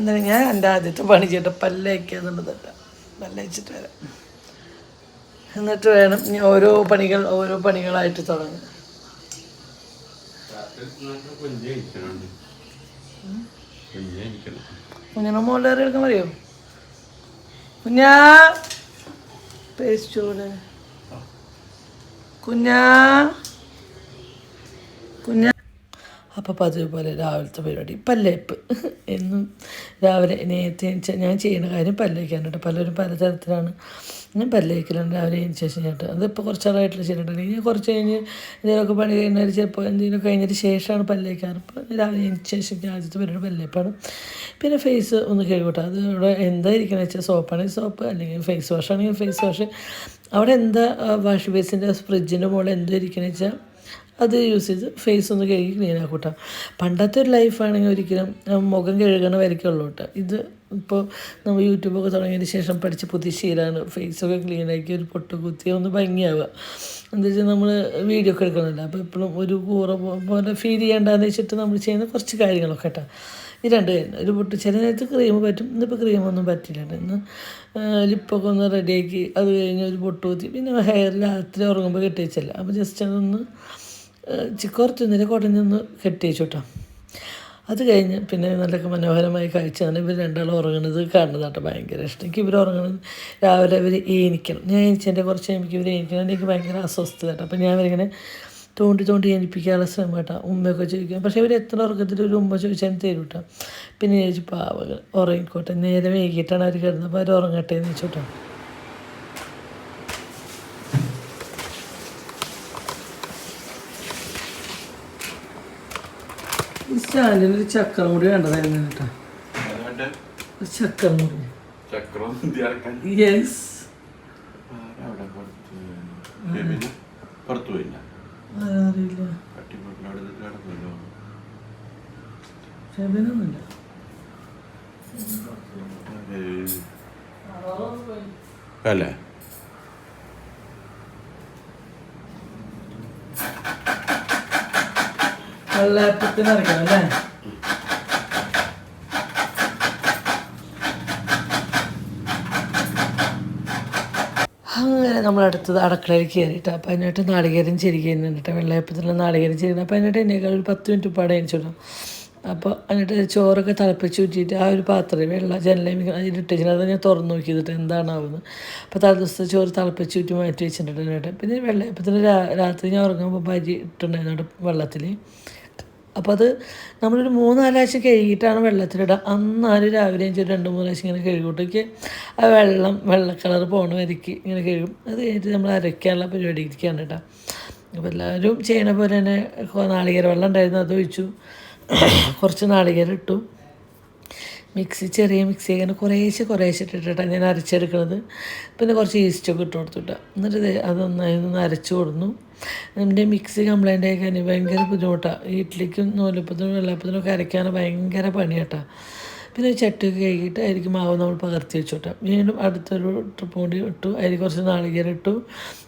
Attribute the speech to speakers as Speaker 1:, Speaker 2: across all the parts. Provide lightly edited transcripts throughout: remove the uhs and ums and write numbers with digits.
Speaker 1: എന്തായാലും ഞാൻ എൻ്റെ ആദ്യത്തെ പണി ചെയ്തിട്ട് പല്ലേക്കുന്നുണ്ട്. പല്ലേച്ചിട്ട് വരാം. എന്നിട്ട് വേണം ഇനി ഓരോ പണികളായിട്ട് തുടങ്ങും. കുഞ്ഞിനെ മോളുടെ എടുക്കാൻ പറയോ? കുഞ്ഞാ പേസ്റ്റോട് കുഞ്ഞാ കുഞ്ഞാ. അപ്പോൾ പതിവ് പോലെ രാവിലത്തെ പരിപാടി പല്ലേപ്പ്. എന്നും രാവിലെ നേരത്തെ ഞാൻ ചെയ്യുന്ന കാര്യം പല്ലേക്കാനായിട്ട്. പലരും പലതരത്തിലാണ്. ഞാൻ പല്ലേക്കലുണ്ട് രാവിലെ അതിന് ശേഷം ചേട്ടാ. അതിപ്പോൾ കുറച്ചാളായിട്ടുള്ള ചെയ്തിട്ടുണ്ട്. ഇനി കുറച്ച് കഴിഞ്ഞ് എന്തെങ്കിലുമൊക്കെ പണി കഴിഞ്ഞാൽ ചിലപ്പോൾ എന്തെങ്കിലും കഴിഞ്ഞതിന് ശേഷമാണ് പല്ലേക്കാറ്. ഇപ്പോൾ രാവിലെ അതിന് ശേഷം ആദ്യത്തെ പരിപാടി പല്ലേപ്പാണ്. പിന്നെ ഫേസ് ഒന്ന് കഴുകട്ടെ. അത് ഇവിടെ എന്തായിരിക്കണം വെച്ചാൽ സോപ്പാണെങ്കിൽ സോപ്പ്, അല്ലെങ്കിൽ ഫേസ് വാഷ് ആണെങ്കിൽ ഫേസ് വാഷ്. അവിടെ എന്താ വാഷ് ബേസിൻ്റെ ഫ്രിഡ്ജിൻ്റെ മുകളിൽ എന്തോ ഇരിക്കണമെന്ന് വെച്ചാൽ അത് യൂസ് ചെയ്ത് ഫേസ് ഒന്ന് കഴുകി ക്ലീൻ ആക്കൂട്ടാം. പണ്ടത്തെ ഒരു ലൈഫാണെങ്കിൽ ഒരിക്കലും മുഖം കഴുകണ വരയ്ക്കുള്ളൂ കേട്ടോ. ഇത് ഇപ്പോൾ നമ്മൾ യൂട്യൂബൊക്കെ തുടങ്ങിയതിന് ശേഷം പഠിച്ച പുതിയ ശീലമാണ്. ഫേസൊക്കെ ക്ലീനാക്കി ഒരു പൊട്ട് കുത്തി ഒന്ന് ഭംഗിയാവുക. എന്താ വെച്ചാൽ നമ്മൾ വീഡിയോ ഒക്കെ എടുക്കണമല്ലോ. അപ്പോൾ എപ്പോഴും ഒരു കൂറ പോലെ ഫീൽ ചെയ്യേണ്ടതെന്ന് വെച്ചിട്ട് നമ്മൾ ചെയ്യുന്ന കുറച്ച് കാര്യങ്ങളൊക്കെ കേട്ടോ. ഈ രണ്ട് കാര്യം, ഒരു പൊട്ട് ചില നേരത്ത് ക്രീം പറ്റും. ഇന്നിപ്പോൾ ക്രീമൊന്നും പറ്റില്ല. ഇന്ന് ലിപ്പൊക്കെ ഒന്ന് റെഡിയാക്കി അത് കഴിഞ്ഞ് ഒരു പൊട്ട് കുത്തി പിന്നെ ഹെയർ രാത്രി ഉറങ്ങുമ്പോൾ കെട്ടി വെച്ചല്ല. അപ്പോൾ ജസ്റ്റ് അതൊന്ന് കുറച്ചൊന്നില്ല കുടഞ്ഞൊന്ന് കെട്ടി വെച്ചു കേട്ടോ. അത് കഴിഞ്ഞ് പിന്നെ നല്ല മനോഹരമായ കാഴ്ചയാണ് ഇവർ രണ്ടാളും ഉറങ്ങുന്നത് കാണുന്നതാട്ടോ. ഭയങ്കര ഇഷ്ടം എനിക്ക് ഇവർ ഉറങ്ങുന്നത്. രാവിലെ ഇവർ ഏനിക്കണം. ഞാൻ ഏനിച്ചതിൻ്റെ കുറച്ച് എനിക്ക് ഇവർ ഏനിക്കണം. എനിക്ക് ഭയങ്കര അസ്വസ്ഥത കേട്ടോ. അപ്പോൾ ഞാൻ ഇവരിങ്ങനെ തോണ്ടി ഏനിപ്പിക്കാനുള്ള ശ്രമം കേട്ടോ. ഉമ്മയൊക്കെ ചോദിക്കാം. പക്ഷേ ഇവർ എത്ര ഉറക്കത്തിൽ ഒരു ഉമ്മ ചോദിച്ചാൽ തരും കേട്ടോ. പിന്നെ ചോദിച്ചു പാവകൾ ഉറങ്ങിക്കോട്ടെ, നേരെ വൈകിട്ടാണ് അവർ കിടന്നത്. അപ്പോൾ അവർ ഉറങ്ങട്ടെ എന്ന് വെച്ചോട്ടോ. ഈ സ്റ്റാൻഡിന് ഒരു ചക്രം കൂടി വേണ്ടതായിരുന്നു കേട്ടോ. ഒരു ചക്രം കൂടി. യെസ്. അറിയില്ല. ഷെബിനൊന്നുമില്ല.
Speaker 2: അല്ലേ
Speaker 1: വെള്ളയപ്പത്തിന് അറിയാം അല്ലേ? അങ്ങനെ നമ്മളടുത്തത് അടുക്കളയിൽ കയറിയിട്ട് അപ്പോൾ അതിനായിട്ട് നാളികേരം ചെരിക്കുന്നുണ്ട്. വെള്ളയപ്പത്തിനുള്ള നാളികേരം ചെരിക്കുന്നത്. അപ്പോൾ അതിനായിട്ട് എന്നേക്കാൾ ഒരു 10 മിനിറ്റ് പാടെ അനിച്ചിടും. അപ്പോൾ എന്നിട്ട് ചോറൊക്കെ തിളപ്പിച്ച് ഊറ്റിയിട്ട് ആ ഒരു പാത്രം ജനലേമി അതിലിട്ടിട്ട് അത് ഞാൻ തുറന്ന് നോക്കിയിട്ട് എന്താണാവുന്നത്. അപ്പോൾ തലേ ദിവസത്തെ ചോറ് തിളപ്പിച്ച് ഊറ്റി മാറ്റി വെച്ചിട്ടുണ്ട്. പിന്നെ വെള്ളയപ്പത്തിന് രാത്രി ഞാൻ ഉറങ്ങുമ്പോൾ ഭരി ഇട്ടുണ്ടായിരുന്നു വെള്ളത്തിൽ. അപ്പോൾ അത് നമ്മളൊരു 3-4 പ്രാവശ്യം കഴുകിയിട്ടാണ് വെള്ളത്തിലിടുക. അന്നാലും രാവിലെ എനിക്ക് 2-3 പ്രാവശ്യം ഇങ്ങനെ കഴുകിട്ടേക്ക് ആ വെള്ള കളർ പോണ വരയ്ക്ക് ഇങ്ങനെ കഴുകും. അത് കഴിഞ്ഞിട്ട് നമ്മൾ അരയ്ക്കാനുള്ള പരിപാടിക്കാണ് കേട്ടോ. അപ്പോൾ എല്ലാവരും ചെയ്യണ പോലെ തന്നെ നാളികേര വെള്ളം ഉണ്ടായിരുന്നു, അത് ഒഴിച്ചു. കുറച്ച് നാളികേരം ഇട്ടു. ചെറിയ മിക്സി അങ്ങനെ കുറേശ്ശെ ഇട്ടിട്ടാണ് ഞാൻ അരച്ചെടുക്കുന്നത്. പിന്നെ കുറച്ച് ഈസ്റ്റൊക്കെ ഇട്ട് കൊടുത്തിട്ട് എന്നിട്ട് അതൊന്ന് അരച്ചു കൊടുന്നു. എൻ്റെ മിക്സി കംപ്ലൈൻ്റ് ആയി കഴിഞ്ഞാൽ ഭയങ്കര ബുദ്ധിമുട്ടാണ്. ഇഡ്ഡലിക്കും നൂലപ്പത്തിനും വെള്ളപ്പത്തിനും ഒക്കെ അരയ്ക്കാൻ ഭയങ്കര പണിയാട്ടോ. പിന്നെ ചട്ടിയൊക്കെ കഴുകിയിട്ട് അതിലേക്ക് മാവ് നമ്മൾ പകർത്തി വെച്ചോട്ടെ. വീണ്ടും അടുത്തൊരു ട്രിപ്പ് കൂടി ഇട്ടു. അതിൽ കുറച്ച് നാളികേരം ഇട്ടു.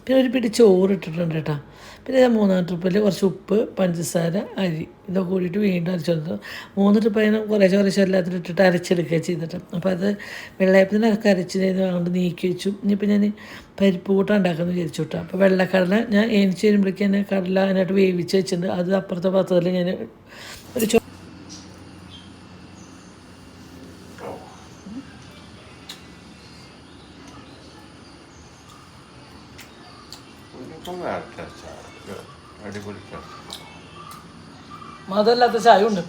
Speaker 1: പിന്നെ ഒരു പിടി ചോറ് ഇട്ടിട്ടുണ്ട് കേട്ടോ. പിന്നെ 3-ാം ട്രിപ്പിൽ കുറച്ച് ഉപ്പ്, പഞ്ചസാര, അരി ഇതൊക്കെ കൂടിയിട്ട് വീണ്ടും അരച്ചെടുത്തു. 3 ട്രിപ്പ് അതിന് കുറേശ്ശെ എല്ലാത്തിലും ഇട്ടിട്ട് അരച്ചെടുക്കുക ചെയ്തിട്ട്. അപ്പോൾ അത് വെള്ളയപ്പത്തിനൊക്കെ അരച്ച് കൊണ്ട് നീക്കി വെച്ചു. ഇനിയിപ്പോൾ ഞാൻ പരിപ്പ് കൂട്ടം ഉണ്ടാക്കുന്നത് വിചാരിച്ചു കേട്ടോ. അപ്പോൾ വെള്ളക്കടല ഞാൻ ഏനിച്ച് വരുമ്പോഴേക്കും തന്നെ കടല അതിനായിട്ട് വേവിച്ച് വെച്ചിട്ടുണ്ട്. അത് അപ്പുറത്തെ പാത്രത്തിൽ ഞാൻ ഒരു മധുരമില്ലാത്ത ചായ ഉണ്ട്.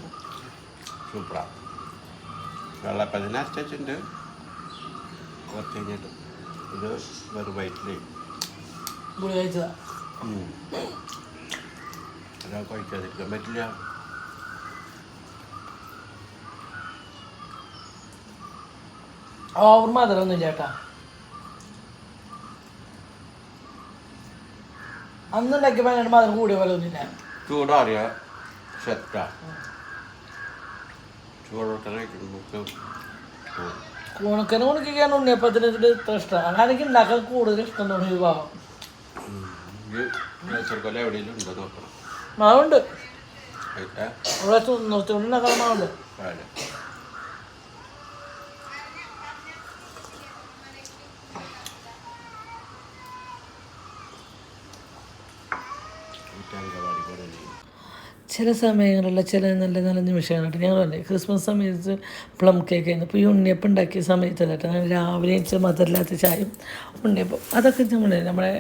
Speaker 2: സൂപ്പറാ. വെള്ളപ്പതിന് അരച്ചിട്ടുണ്ട്. കുറച്ച് കഴിഞ്ഞിട്ട് ഇത് വെറും വയറ്റിൽ
Speaker 1: ഗുളി കഴിച്ചതാ.
Speaker 2: അതാ കഴിക്കാതിരിക്കാൻ പറ്റില്ല.
Speaker 1: ഓവർ മധുരമൊന്നും ഇല്ല കേട്ടാ. അന്നുണ്ടാക്കിയപ്പോൾ അങ്ങനെ മധുരം കൂടിയ പോലെ ഒന്നുമില്ല.
Speaker 2: ചൂടാറിയ സെറ്റാ. ചൂടോട്ടനെ
Speaker 1: ഉണക്കനെ ഉണക്കിക്കാൻ ഉണ്ണിയപ്പത്തിന് ഇതിൽ ഇത്ര ഇഷ്ടമാണ്. അങ്ങനെ ഉണ്ടാക്കാൻ കൂടുതൽ ഇഷ്ടം തോന്നി വിവാഹം.
Speaker 2: എവിടെയെങ്കിലും ഉണ്ടോ നോക്കണം.
Speaker 1: മാവുണ്ട് ഇവിടെ നിർത്തിക്കൊണ്ടുണ്ടാക്കാൻ മാവുണ്ട്.
Speaker 2: അംഗൻവാടി പോലെ
Speaker 1: ചില സമയങ്ങളിലുള്ള ചില നല്ല നല്ല നിമിഷങ്ങളായിട്ട് ഞങ്ങൾ പറഞ്ഞു ക്രിസ്മസ് സമയത്ത് പ്ലം കേക്ക് ആയിരുന്നു. ഇപ്പോൾ ഈ ഉണ്ണിയപ്പം ഉണ്ടാക്കിയ സമയത്തല്ലാട്ടോ ഞങ്ങൾ രാവിലെ ചില മധുരമില്ലാത്ത ചായയും ഉണ്ണിയപ്പം അതൊക്കെ നമ്മളെ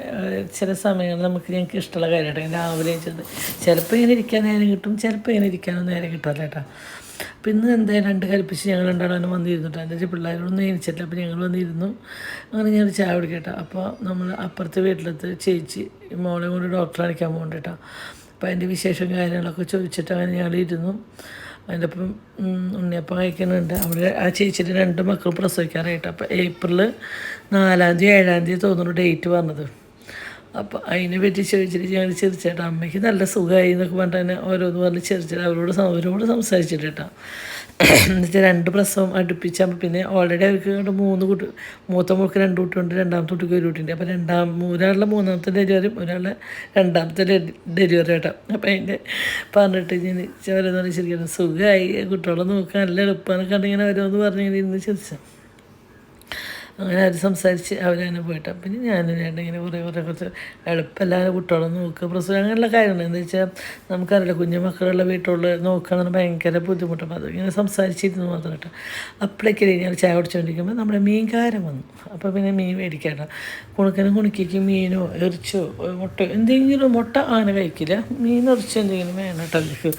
Speaker 1: ചില സമയങ്ങളിൽ ഞങ്ങൾക്ക് ഇഷ്ടമുള്ള കാര്യമായിട്ട് രാവിലെ ചെയ്ത് ചിലപ്പോൾ ഇങ്ങനെ ഇരിക്കാൻ നേരം കിട്ടും, ചിലപ്പോൾ ഇങ്ങനെ ഇരിക്കാനും നേരം കിട്ടുമല്ലോ കേട്ടോ. അപ്പോൾ ഇന്ന് എന്തായാലും രണ്ട് കൽപ്പിച്ച് ഞങ്ങൾ രണ്ടാളും വന്നിരുന്നുട്ടോ. എന്താ വെച്ചാൽ പിള്ളേരോടൊന്നും എണിച്ചിട്ടില്ല. അപ്പോൾ ഞങ്ങൾ വന്നിരുന്നു. അങ്ങനെ ഞങ്ങൾ ചായ കുടിക്കട്ടോ. അപ്പോൾ നമ്മൾ അപ്പുറത്തെ വീട്ടിലത്തെ ചേച്ചി മോളെ കൊണ്ട് ഡോക്ടറെ കാണിക്കാൻ പോകുന്നുണ്ട് കേട്ടോ. അപ്പോൾ അതിൻ്റെ വിശേഷം കാര്യങ്ങളൊക്കെ ചോദിച്ചിട്ട് അങ്ങനെ ഞങ്ങളിരുന്നു. അതിൻ്റെ ഒപ്പം ഉണ്ണിയപ്പം കഴിക്കുന്നുണ്ട്. അവിടെ ആ ചേച്ചിയുടെ 2 മക്കൾ പ്രസവിക്കാറായിട്ട്. അപ്പോൾ ഏപ്രിൽ 4-ാം തീയതി 7-ാം തീയതി തോന്നുന്നു ഡേറ്റ് പറഞ്ഞത്. അപ്പോൾ അതിനെ പറ്റി ചോദിച്ചിട്ട് ഞങ്ങൾ ചിരിച്ചേട്ടാ അമ്മയ്ക്ക് നല്ല സുഖമായി എന്നൊക്കെ പറഞ്ഞിട്ട് തന്നെ ഓരോന്ന് പറഞ്ഞ് ചിരിച്ചിട്ട് അവരോട് സംസാരിച്ചിട്ട് കേട്ടോ. എന്നുവെച്ചാൽ 2 പ്രസവം അടുപ്പിച്ചാകുമ്പോൾ പിന്നെ ഓൾറെഡി അവർക്ക് 3 കുട്ടി, മൂത്ത മോൾക്ക് 2 കുട്ടിയുണ്ട്, രണ്ടാമത്തെ കുട്ടിക്ക് 1 കുട്ടിയുണ്ട്. അപ്പോൾ ഒരാളുടെ 3ാമത്തെ ഡെലിവറിയും ഒരാളുടെ 2ാമത്തെ ഡെലിവറി കേട്ടോ. അപ്പോൾ അതിൻ്റെ പറഞ്ഞിട്ട് ഞാൻ ഓരോന്ന് പറഞ്ഞ് ചിരിക്കണം സുഖമായി കുട്ടികളെ നോക്കാൻ നല്ല എളുപ്പമാണ് കണ്ടിങ്ങനെ ഓരോന്ന് പറഞ്ഞിങ്ങനെ ഇരുന്ന് ചിരിച്ചാൽ അങ്ങനെ അവർ സംസാരിച്ച് അവരങ്ങനെ പോയിട്ടാണ്. പിന്നെ ഞാനും ഇങ്ങനെ കുറച്ച് എളുപ്പമല്ലാതെ കുട്ടികളെ നോക്കുക പ്രസവം അങ്ങനെയുള്ള കാര്യങ്ങൾ എന്താ വെച്ചാൽ നമുക്കറിയില്ല കുഞ്ഞു മക്കളുള്ള വീട്ടിലുള്ള നോക്കുകയാണെന്ന് ഭയങ്കര ബുദ്ധിമുട്ടാണ്. അതിങ്ങനെ സംസാരിച്ചിരുന്നു മാത്രം കേട്ടോ. അപ്പോഴേക്കല്ലേ ഞാൻ ചായ കുടിച്ചുകൊണ്ടിരിക്കുമ്പോൾ നമ്മുടെ മീൻകാരൻ വന്നു. അപ്പോൾ പിന്നെ മീൻ മേടിക്കാട്ടോ. കുണിക്കിക്ക് മീനോ ഇറച്ചോ മുട്ടയോ എന്തെങ്കിലും മുട്ട അങ്ങനെ കഴിക്കില്ല, മീൻ ഇറച്ചി എന്തെങ്കിലും വേണം കേട്ടോ അവർക്ക്.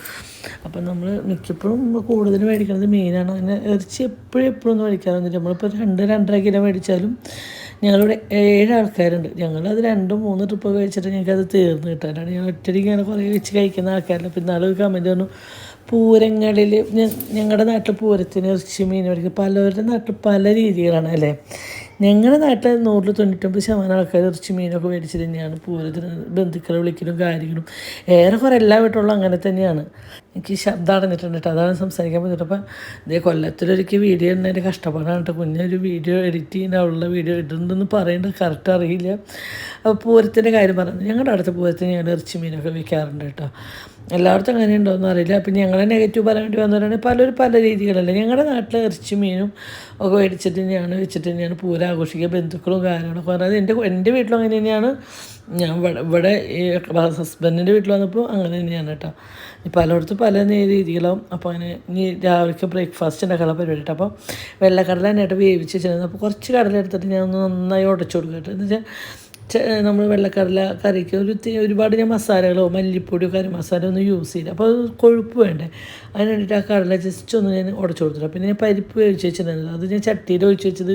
Speaker 1: അപ്പം നമ്മൾ മിക്കപ്പോഴും കൂടുതൽ മേടിക്കുന്നത് മീനാണ്. അങ്ങനെ ഇറച്ചി എപ്പോഴും ഒന്നും മേടിക്കാറൊന്നുമില്ല. നമ്മളിപ്പോൾ 2-2.5 കിലോ മേടിച്ചാലും ഞങ്ങളിവിടെ 7 ആൾക്കാരുണ്ട്. ഞങ്ങളത് 2-3 ട്രിപ്പ് കഴിച്ചിട്ട് ഞങ്ങൾക്കത് തീർന്നു കിട്ടാനാണ്. ഞാൻ ഒറ്റയ്ക്ക് ഇങ്ങനെ കുറേ വെച്ച് കഴിക്കുന്ന ആൾക്കാരില്ല. പിന്നെ നാളെ കമൻറ്റ് പറഞ്ഞു പൂരങ്ങളിൽ ഞങ്ങളുടെ നാട്ടിൽ പൂരത്തിന് ഇറച്ചി മീൻ മേടിക്കും. പലവരുടെ നാട്ടിൽ പല രീതികളാണ് അല്ലേ. ഞങ്ങളുടെ നാട്ടിൽ 199% ആൾക്കാർ ഇറച്ചി മീനൊക്കെ മേടിച്ച് തന്നെയാണ് പൂരത്തിന് ബന്ധുക്കളെ വിളിക്കലും കാര്യങ്ങളും. ഏറെക്കുറെ എല്ലാ വീട്ടിലും അങ്ങനെ തന്നെയാണ്. എനിക്ക് ശബ്ദം അടഞ്ഞിട്ടുണ്ട് കേട്ടോ, അതാണ് സംസാരിക്കാൻ പറ്റിയിട്ട്. അപ്പം ഇതേ കൊല്ലത്തിലൊരിക്കൽ വീഡിയോ ഇടുന്നതിൻ്റെ കഷ്ടപ്പാടാണ് കേട്ടോ. കുഞ്ഞൊരു വീഡിയോ എഡിറ്റ് ചെയ്യുന്ന അവളുടെ വീഡിയോ ഇടുന്നുണ്ടെന്ന് പറയേണ്ടത് കറക്റ്റ് അറിയില്ല. അപ്പോൾ പൂരത്തിൻ്റെ കാര്യം പറഞ്ഞു. ഞങ്ങളുടെ അടുത്ത പൂരത്തിന് ഞങ്ങൾ ഇറച്ചി മീനൊക്കെ വയ്ക്കാറുണ്ട് കേട്ടോ. എല്ലായിടത്തും അങ്ങനെ ഉണ്ടോയെന്ന് അറിയില്ല. അപ്പം ഞങ്ങളെ നെഗറ്റീവ് പറയാൻ വേണ്ടി വന്നവരാണെങ്കിൽ പലരും പല രീതികളല്ലേ. ഞങ്ങളുടെ നാട്ടിൽ ഇറച്ചി മീനും ഒക്കെ മേടിച്ചിട്ട് തന്നെയാണ് വെച്ചിട്ട് തന്നെയാണ് പൂരം ആഘോഷിക്കുക. ബന്ധുക്കളും കാര്യങ്ങളൊക്കെ പറഞ്ഞത് എൻ്റെ വീട്ടിലും അങ്ങനെ തന്നെയാണ്. ഞാൻ ഇവിടെ ഈ ഹസ്ബൻഡിൻ്റെ വീട്ടിൽ വന്നപ്പോൾ അങ്ങനെ തന്നെയാണ് കേട്ടോ. പലയിടത്തും പല രീതികളാവും. അപ്പോൾ അങ്ങനെ ഇനി രാവിലെ ബ്രേക്ക്ഫാസ്റ്റ് ഉണ്ടാക്കാനുള്ള പരിപാടി കേട്ടോ. അപ്പോൾ വെള്ളക്കടല തന്നെയായിട്ട് വേവിച്ച് വെച്ചിരുന്നത്. അപ്പോൾ കുറച്ച് കടല എടുത്തിട്ട് ഞാൻ ഒന്ന് നന്നായി ഉടച്ചു കൊടുക്കും കേട്ടോ. എന്ന് വെച്ചാൽ നമ്മൾ വെള്ളക്കടല കറിക്ക് ഒരുപാട് ഞാൻ മസാലകളോ മല്ലിപ്പൊടിയോ കറി മസാല ഒന്നും യൂസ് ചെയ്യില്ല. അപ്പോൾ അത് കൊഴുപ്പ് വേണ്ടേ, അതിന് വേണ്ടിയിട്ട് ആ കടല ജസ്റ്റ് ഒന്ന് ഞാൻ ഉടച്ചു കൊടുത്തില്ല. പിന്നെ ഞാൻ പരിപ്പ് ഒഴിച്ച് വെച്ചിട്ടുണ്ടായിരുന്നു. അത് ഞാൻ ചട്ടിയിൽ ഒഴിച്ച് വെച്ചത്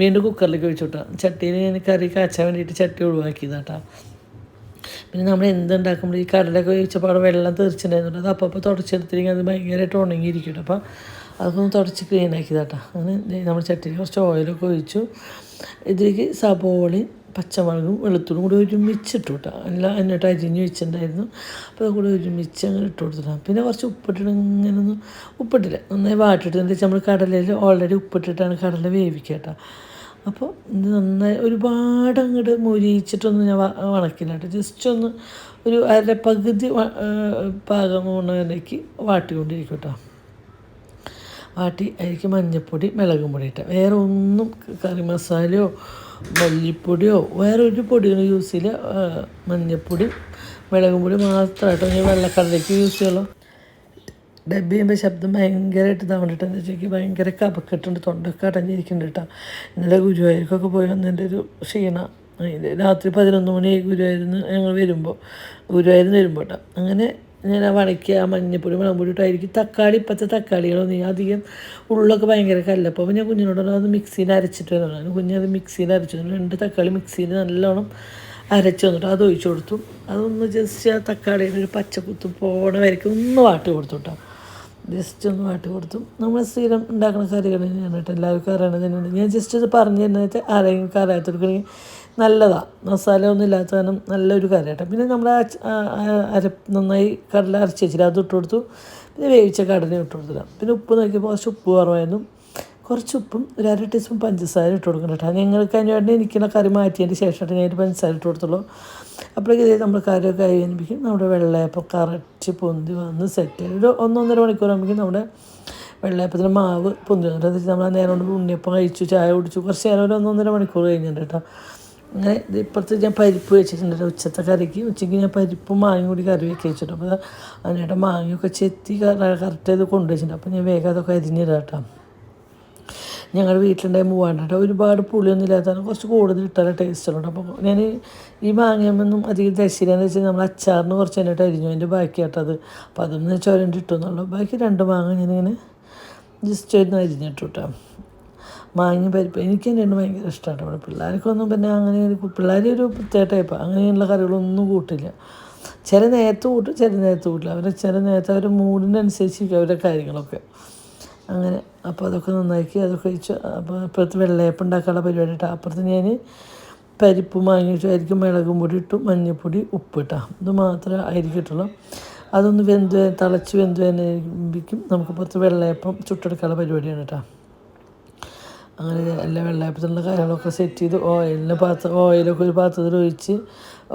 Speaker 1: വീണ്ടും കുക്കറിലേക്ക് ഒഴിച്ചു വിട്ടാൽ ചട്ടിയിൽ ഞാൻ കറി കാച്ചാൻ വേണ്ടിയിട്ട് ചട്ടി ഒഴിവാക്കിയതാട്ടോ. പിന്നെ നമ്മൾ എന്തുണ്ടാക്കുമ്പോൾ ഈ കടലൊക്കെ ഒഴിച്ചപ്പോൾ അവിടെ വെള്ളം തെറിച്ചിട്ടുണ്ടായിരുന്നു. അത് അപ്പോൾ തുടച്ചെടുത്തിരിക്കും, അത് ഭയങ്കരമായിട്ട് ഉണങ്ങിയിരിക്കും. അപ്പോൾ അതൊക്കെ ഒന്ന് തുടച്ച് ക്ലീൻ ആക്കിയതാട്ടോ. അങ്ങനെ നമ്മൾ ചട്ടിയിൽ കുറച്ച് ഓയിലൊക്കെ ഒഴിച്ചു. ഇതിലേക്ക് സബോളയും പച്ചമുളകും വെളുത്തുള്ളും കൂടി ഒരുമിച്ചിട്ട് കേട്ടോ. എല്ലാം എന്നിട്ട് അരിഞ്ഞ് വെച്ചിട്ടുണ്ടായിരുന്നു. അപ്പോൾ അത് കൂടി ഒരുമിച്ച് അങ്ങനെ ഇട്ട് കൊടുത്തിട്ടാണ്. പിന്നെ കുറച്ച് ഉപ്പിട്ടിട്ട് ഇങ്ങനൊന്നും ഉപ്പിട്ടില്ല, നന്നായി വാട്ടിയിട്ട് എന്താ വെച്ചാൽ നമ്മൾ കടലയിൽ ഓൾറെഡി ഉപ്പിട്ടിട്ടാണ് കടല വേവിക്കുക കേട്ടോ. അപ്പോൾ ഇത് നന്നായി ഒരുപാട് അങ്ങോട്ട് മൊരിയിച്ചിട്ടൊന്നും ഞാൻ വണക്കില്ല കേട്ടോ. ജസ്റ്റ് ഒന്ന് ഒരു പകുതി പാകം കൊണ്ടതിലേക്ക് വാട്ടിക്കൊണ്ടിരിക്കും കേട്ടോ. വാട്ടി അതിലേക്ക് മഞ്ഞൾപ്പൊടി മുളകും പൊടി ഇട്ടാൽ വേറെ ഒന്നും കറി മസാലയോ മല്ലിപ്പൊടിയോ വേറെ ഒരു പൊടികളും യൂസ് ചെയ്യില്ല. മഞ്ഞൾപ്പൊടി മുളകും പൊടി മാത്രമായിട്ട് ഞാൻ വെള്ളക്കടലേക്ക് യൂസ് ചെയ്യുള്ളൂ. ഡബ് ചെയ്യുമ്പോൾ ശബ്ദം ഭയങ്കരമായിട്ട് ഇതാവേണ്ടിട്ട് എന്താ വെച്ചാൽ ഭയങ്കര കപക്കെട്ടുണ്ട്, തൊണ്ടൊക്കെ അടഞ്ഞിരിക്കുന്നുണ്ട് കേട്ടോ. ഇന്നലെ ഗുരുവായൂർക്കൊക്കെ പോയി വന്നതിൻ്റെ ഒരു ക്ഷീണ. രാത്രി 11 മണിയായി ഗുരുവായൂരിൽ വരുമ്പോൾ കേട്ടോ. അങ്ങനെ ഞാൻ ആ വടക്കുക മഞ്ഞപ്പൊടി മുളക് പൊടി ഇട്ടായിരിക്കും. തക്കാളി ഇപ്പോഴത്തെ തക്കാളികളൊന്നും അധികം ഉള്ളൊക്കെ ഭയങ്കര കല്ലപ്പോൾ. അപ്പോൾ ഞാൻ കുഞ്ഞിനോട് അത് മിക്സിയിൽ അരച്ചിട്ട് വരുന്നതാണ്. കുഞ്ഞത് മിക്സിയിൽ അരച്ചു 2 തക്കാളി മിക്സിയിൽ നല്ലോണം അരച്ച് വന്നിട്ട് അത് ഒഴിച്ചു കൊടുത്തു. അതൊന്ന് ജസ്റ്റ് ആ തക്കാളിയുടെ ഒരു പച്ചക്കുത്ത് പോണ വരയ്ക്ക് ഒന്ന് വാട്ടി കൊടുത്തു കേട്ടോ. ജസ്റ്റ് ഒന്ന് വാട്ടി കൊടുത്തു. നമ്മൾ സ്ഥിരം ഉണ്ടാക്കുന്ന കറികൾ തന്നെയാണ് കേട്ടോ, എല്ലാവർക്കും അറിയണത് തന്നെയാണ്. ഞാൻ ജസ്റ്റ് ഇത് പറഞ്ഞു തരുന്നത് വെച്ചാൽ ആരെങ്കിലും അറിയാത്തവർക്കാണെങ്കിൽ നല്ലതാണ്. മസാല ഒന്നും ഇല്ലാത്ത കാരണം നല്ലൊരു കറി കേട്ടോ. പിന്നെ നമ്മൾ നന്നായി കടല അരച്ച് വെച്ചിട്ട് അത് ഇട്ട് കൊടുത്തു. പിന്നെ വേവിച്ച കടല ഇട്ട് കൊടുത്തില്ല. പിന്നെ ഉപ്പ് നോക്കിയപ്പോൾ കുറച്ച് ഉപ്പ് കുറവായിരുന്നു. കുറച്ച് ഉപ്പും 1/2 ടീസ്പൂൺ പഞ്ചസാര ഇട്ട് കൊടുക്കണം കേട്ടോ. ഞങ്ങൾക്ക് അതിനുവേണ്ടി എനിക്കുള്ള കറി മാറ്റിയതിന് ശേഷമായിട്ട് ഞാൻ പഞ്ചസാര ഇട്ട് കൊടുത്തുള്ളൂ. അപ്പോഴേക്കും നമ്മൾ കറിയൊക്കെ ആയി കഴിയുമ്പോഴേക്കും നമ്മുടെ വെള്ളയപ്പം കറക്റ്റ് പൊന്തി വന്ന് സെറ്റ് ഒരു 1-1.5 മണിക്കൂർ ആകുമ്പോഴേക്കും നമ്മുടെ വെള്ളയപ്പത്തിന് മാവ് പൊന്തി വന്നിട്ട് നമ്മൾ നേരം കൊണ്ട് ഉണ്ണിയപ്പം കഴിച്ചു ചായ കുടിച്ചു. കുറച്ച് നേരം ഒരു 1-1.5 മണിക്കൂർ കഴിഞ്ഞിട്ട് കേട്ടോ. അങ്ങനെ ഇത് ഇപ്പുറത്ത് ഞാൻ പരിപ്പ് വെച്ചിട്ടുണ്ട് ഉച്ചത്തെ കറിക്ക്. ഉച്ചയ്ക്ക് ഞാൻ പരിപ്പും മാങ്ങയും കൂടി കറി വെക്കി വെച്ചിട്ടുണ്ട്. അപ്പോൾ അതിനായിട്ട് മാങ്ങയൊക്കെ ചെത്തി കറക്റ്റ് ചെയ്ത് കൊണ്ടുവച്ചിട്ടുണ്ട്. അപ്പോൾ ഞാൻ വേഗം അതൊക്കെ അരിഞ്ഞിടാം കേട്ടോ. ഞങ്ങളുടെ വീട്ടിലുണ്ടായി മൂവാണ്ടോ ഒരുപാട് പുളിയൊന്നും ഇല്ലാത്തതാണ്, കുറച്ച് കൂടുതൽ ഇട്ടാലേ ടേസ്റ്റുള്ളൂ. അപ്പോൾ ഞാൻ ഈ മാങ്ങയൊന്നും അധികം ദശയിലെന്ന് വെച്ചാൽ നമ്മൾ അച്ചാറിന് കുറച്ച് അതിനായിട്ട് അരിഞ്ഞു, അതിൻ്റെ ബാക്കിയായിട്ടത്. അപ്പോൾ അതൊന്നും ചുരണ്ടി ഇട്ടുന്നുള്ളൂ. ബാക്കി 2 മാങ്ങ ഞാനിങ്ങനെ ജസ്റ്റ് ഒന്ന് അരിഞ്ഞിട്ടു കേട്ടോ. മാങ്ങയും പരിപ്പ് എനിക്ക് തന്നെയാണ് ഭയങ്കര ഇഷ്ടമാണ്. അവിടെ പിള്ളേർക്കൊന്നും പിന്നെ അങ്ങനെ പിള്ളേർ ഒരു പ്രത്യേക ടൈപ്പാണ്, അങ്ങനെയുള്ള കറികളൊന്നും കൂട്ടില്ല. ചില നേരത്ത് കൂട്ടും, ചില നേരത്ത് കൂട്ടില്ല. ചില നേരത്തെ അവരുടെ മൂഡിനനുസരിച്ചിരിക്കും അവരുടെ കാര്യങ്ങളൊക്കെ അങ്ങനെ. അപ്പോൾ അതൊക്കെ നന്നാക്കി അതൊക്കെ കഴിച്ചു. അപ്പോൾ അപ്പുറത്ത് വെള്ളയപ്പം ഉണ്ടാക്കാനുള്ള പരിപാടി ഇട്ടാൽ അപ്പുറത്ത് ഞാൻ പരിപ്പ് മാങ്ങിയിട്ട് അരിക്കും മുളകും പൊടി ഇട്ടു, മഞ്ഞൾപ്പൊടി, ഉപ്പ് ഇട്ടാ. ഇത് മാത്രമേ അരിക്ക് ഇട്ടുള്ളൂ. അതൊന്ന് തിളച്ച് വെന്ത് വരുമ്പോഴേക്കും നമുക്ക് പുറത്ത് വെള്ളയപ്പം ചുട്ടെടുക്കാനുള്ള പരിപാടിയാണ് കേട്ടോ. അങ്ങനെ എല്ലാ വെള്ളയപ്പത്തിലുള്ള കാര്യങ്ങളൊക്കെ സെറ്റ് ചെയ്ത് ഓയിലൊക്കെ ഒരു പാത്രത്തിൽ ഒഴിച്ച്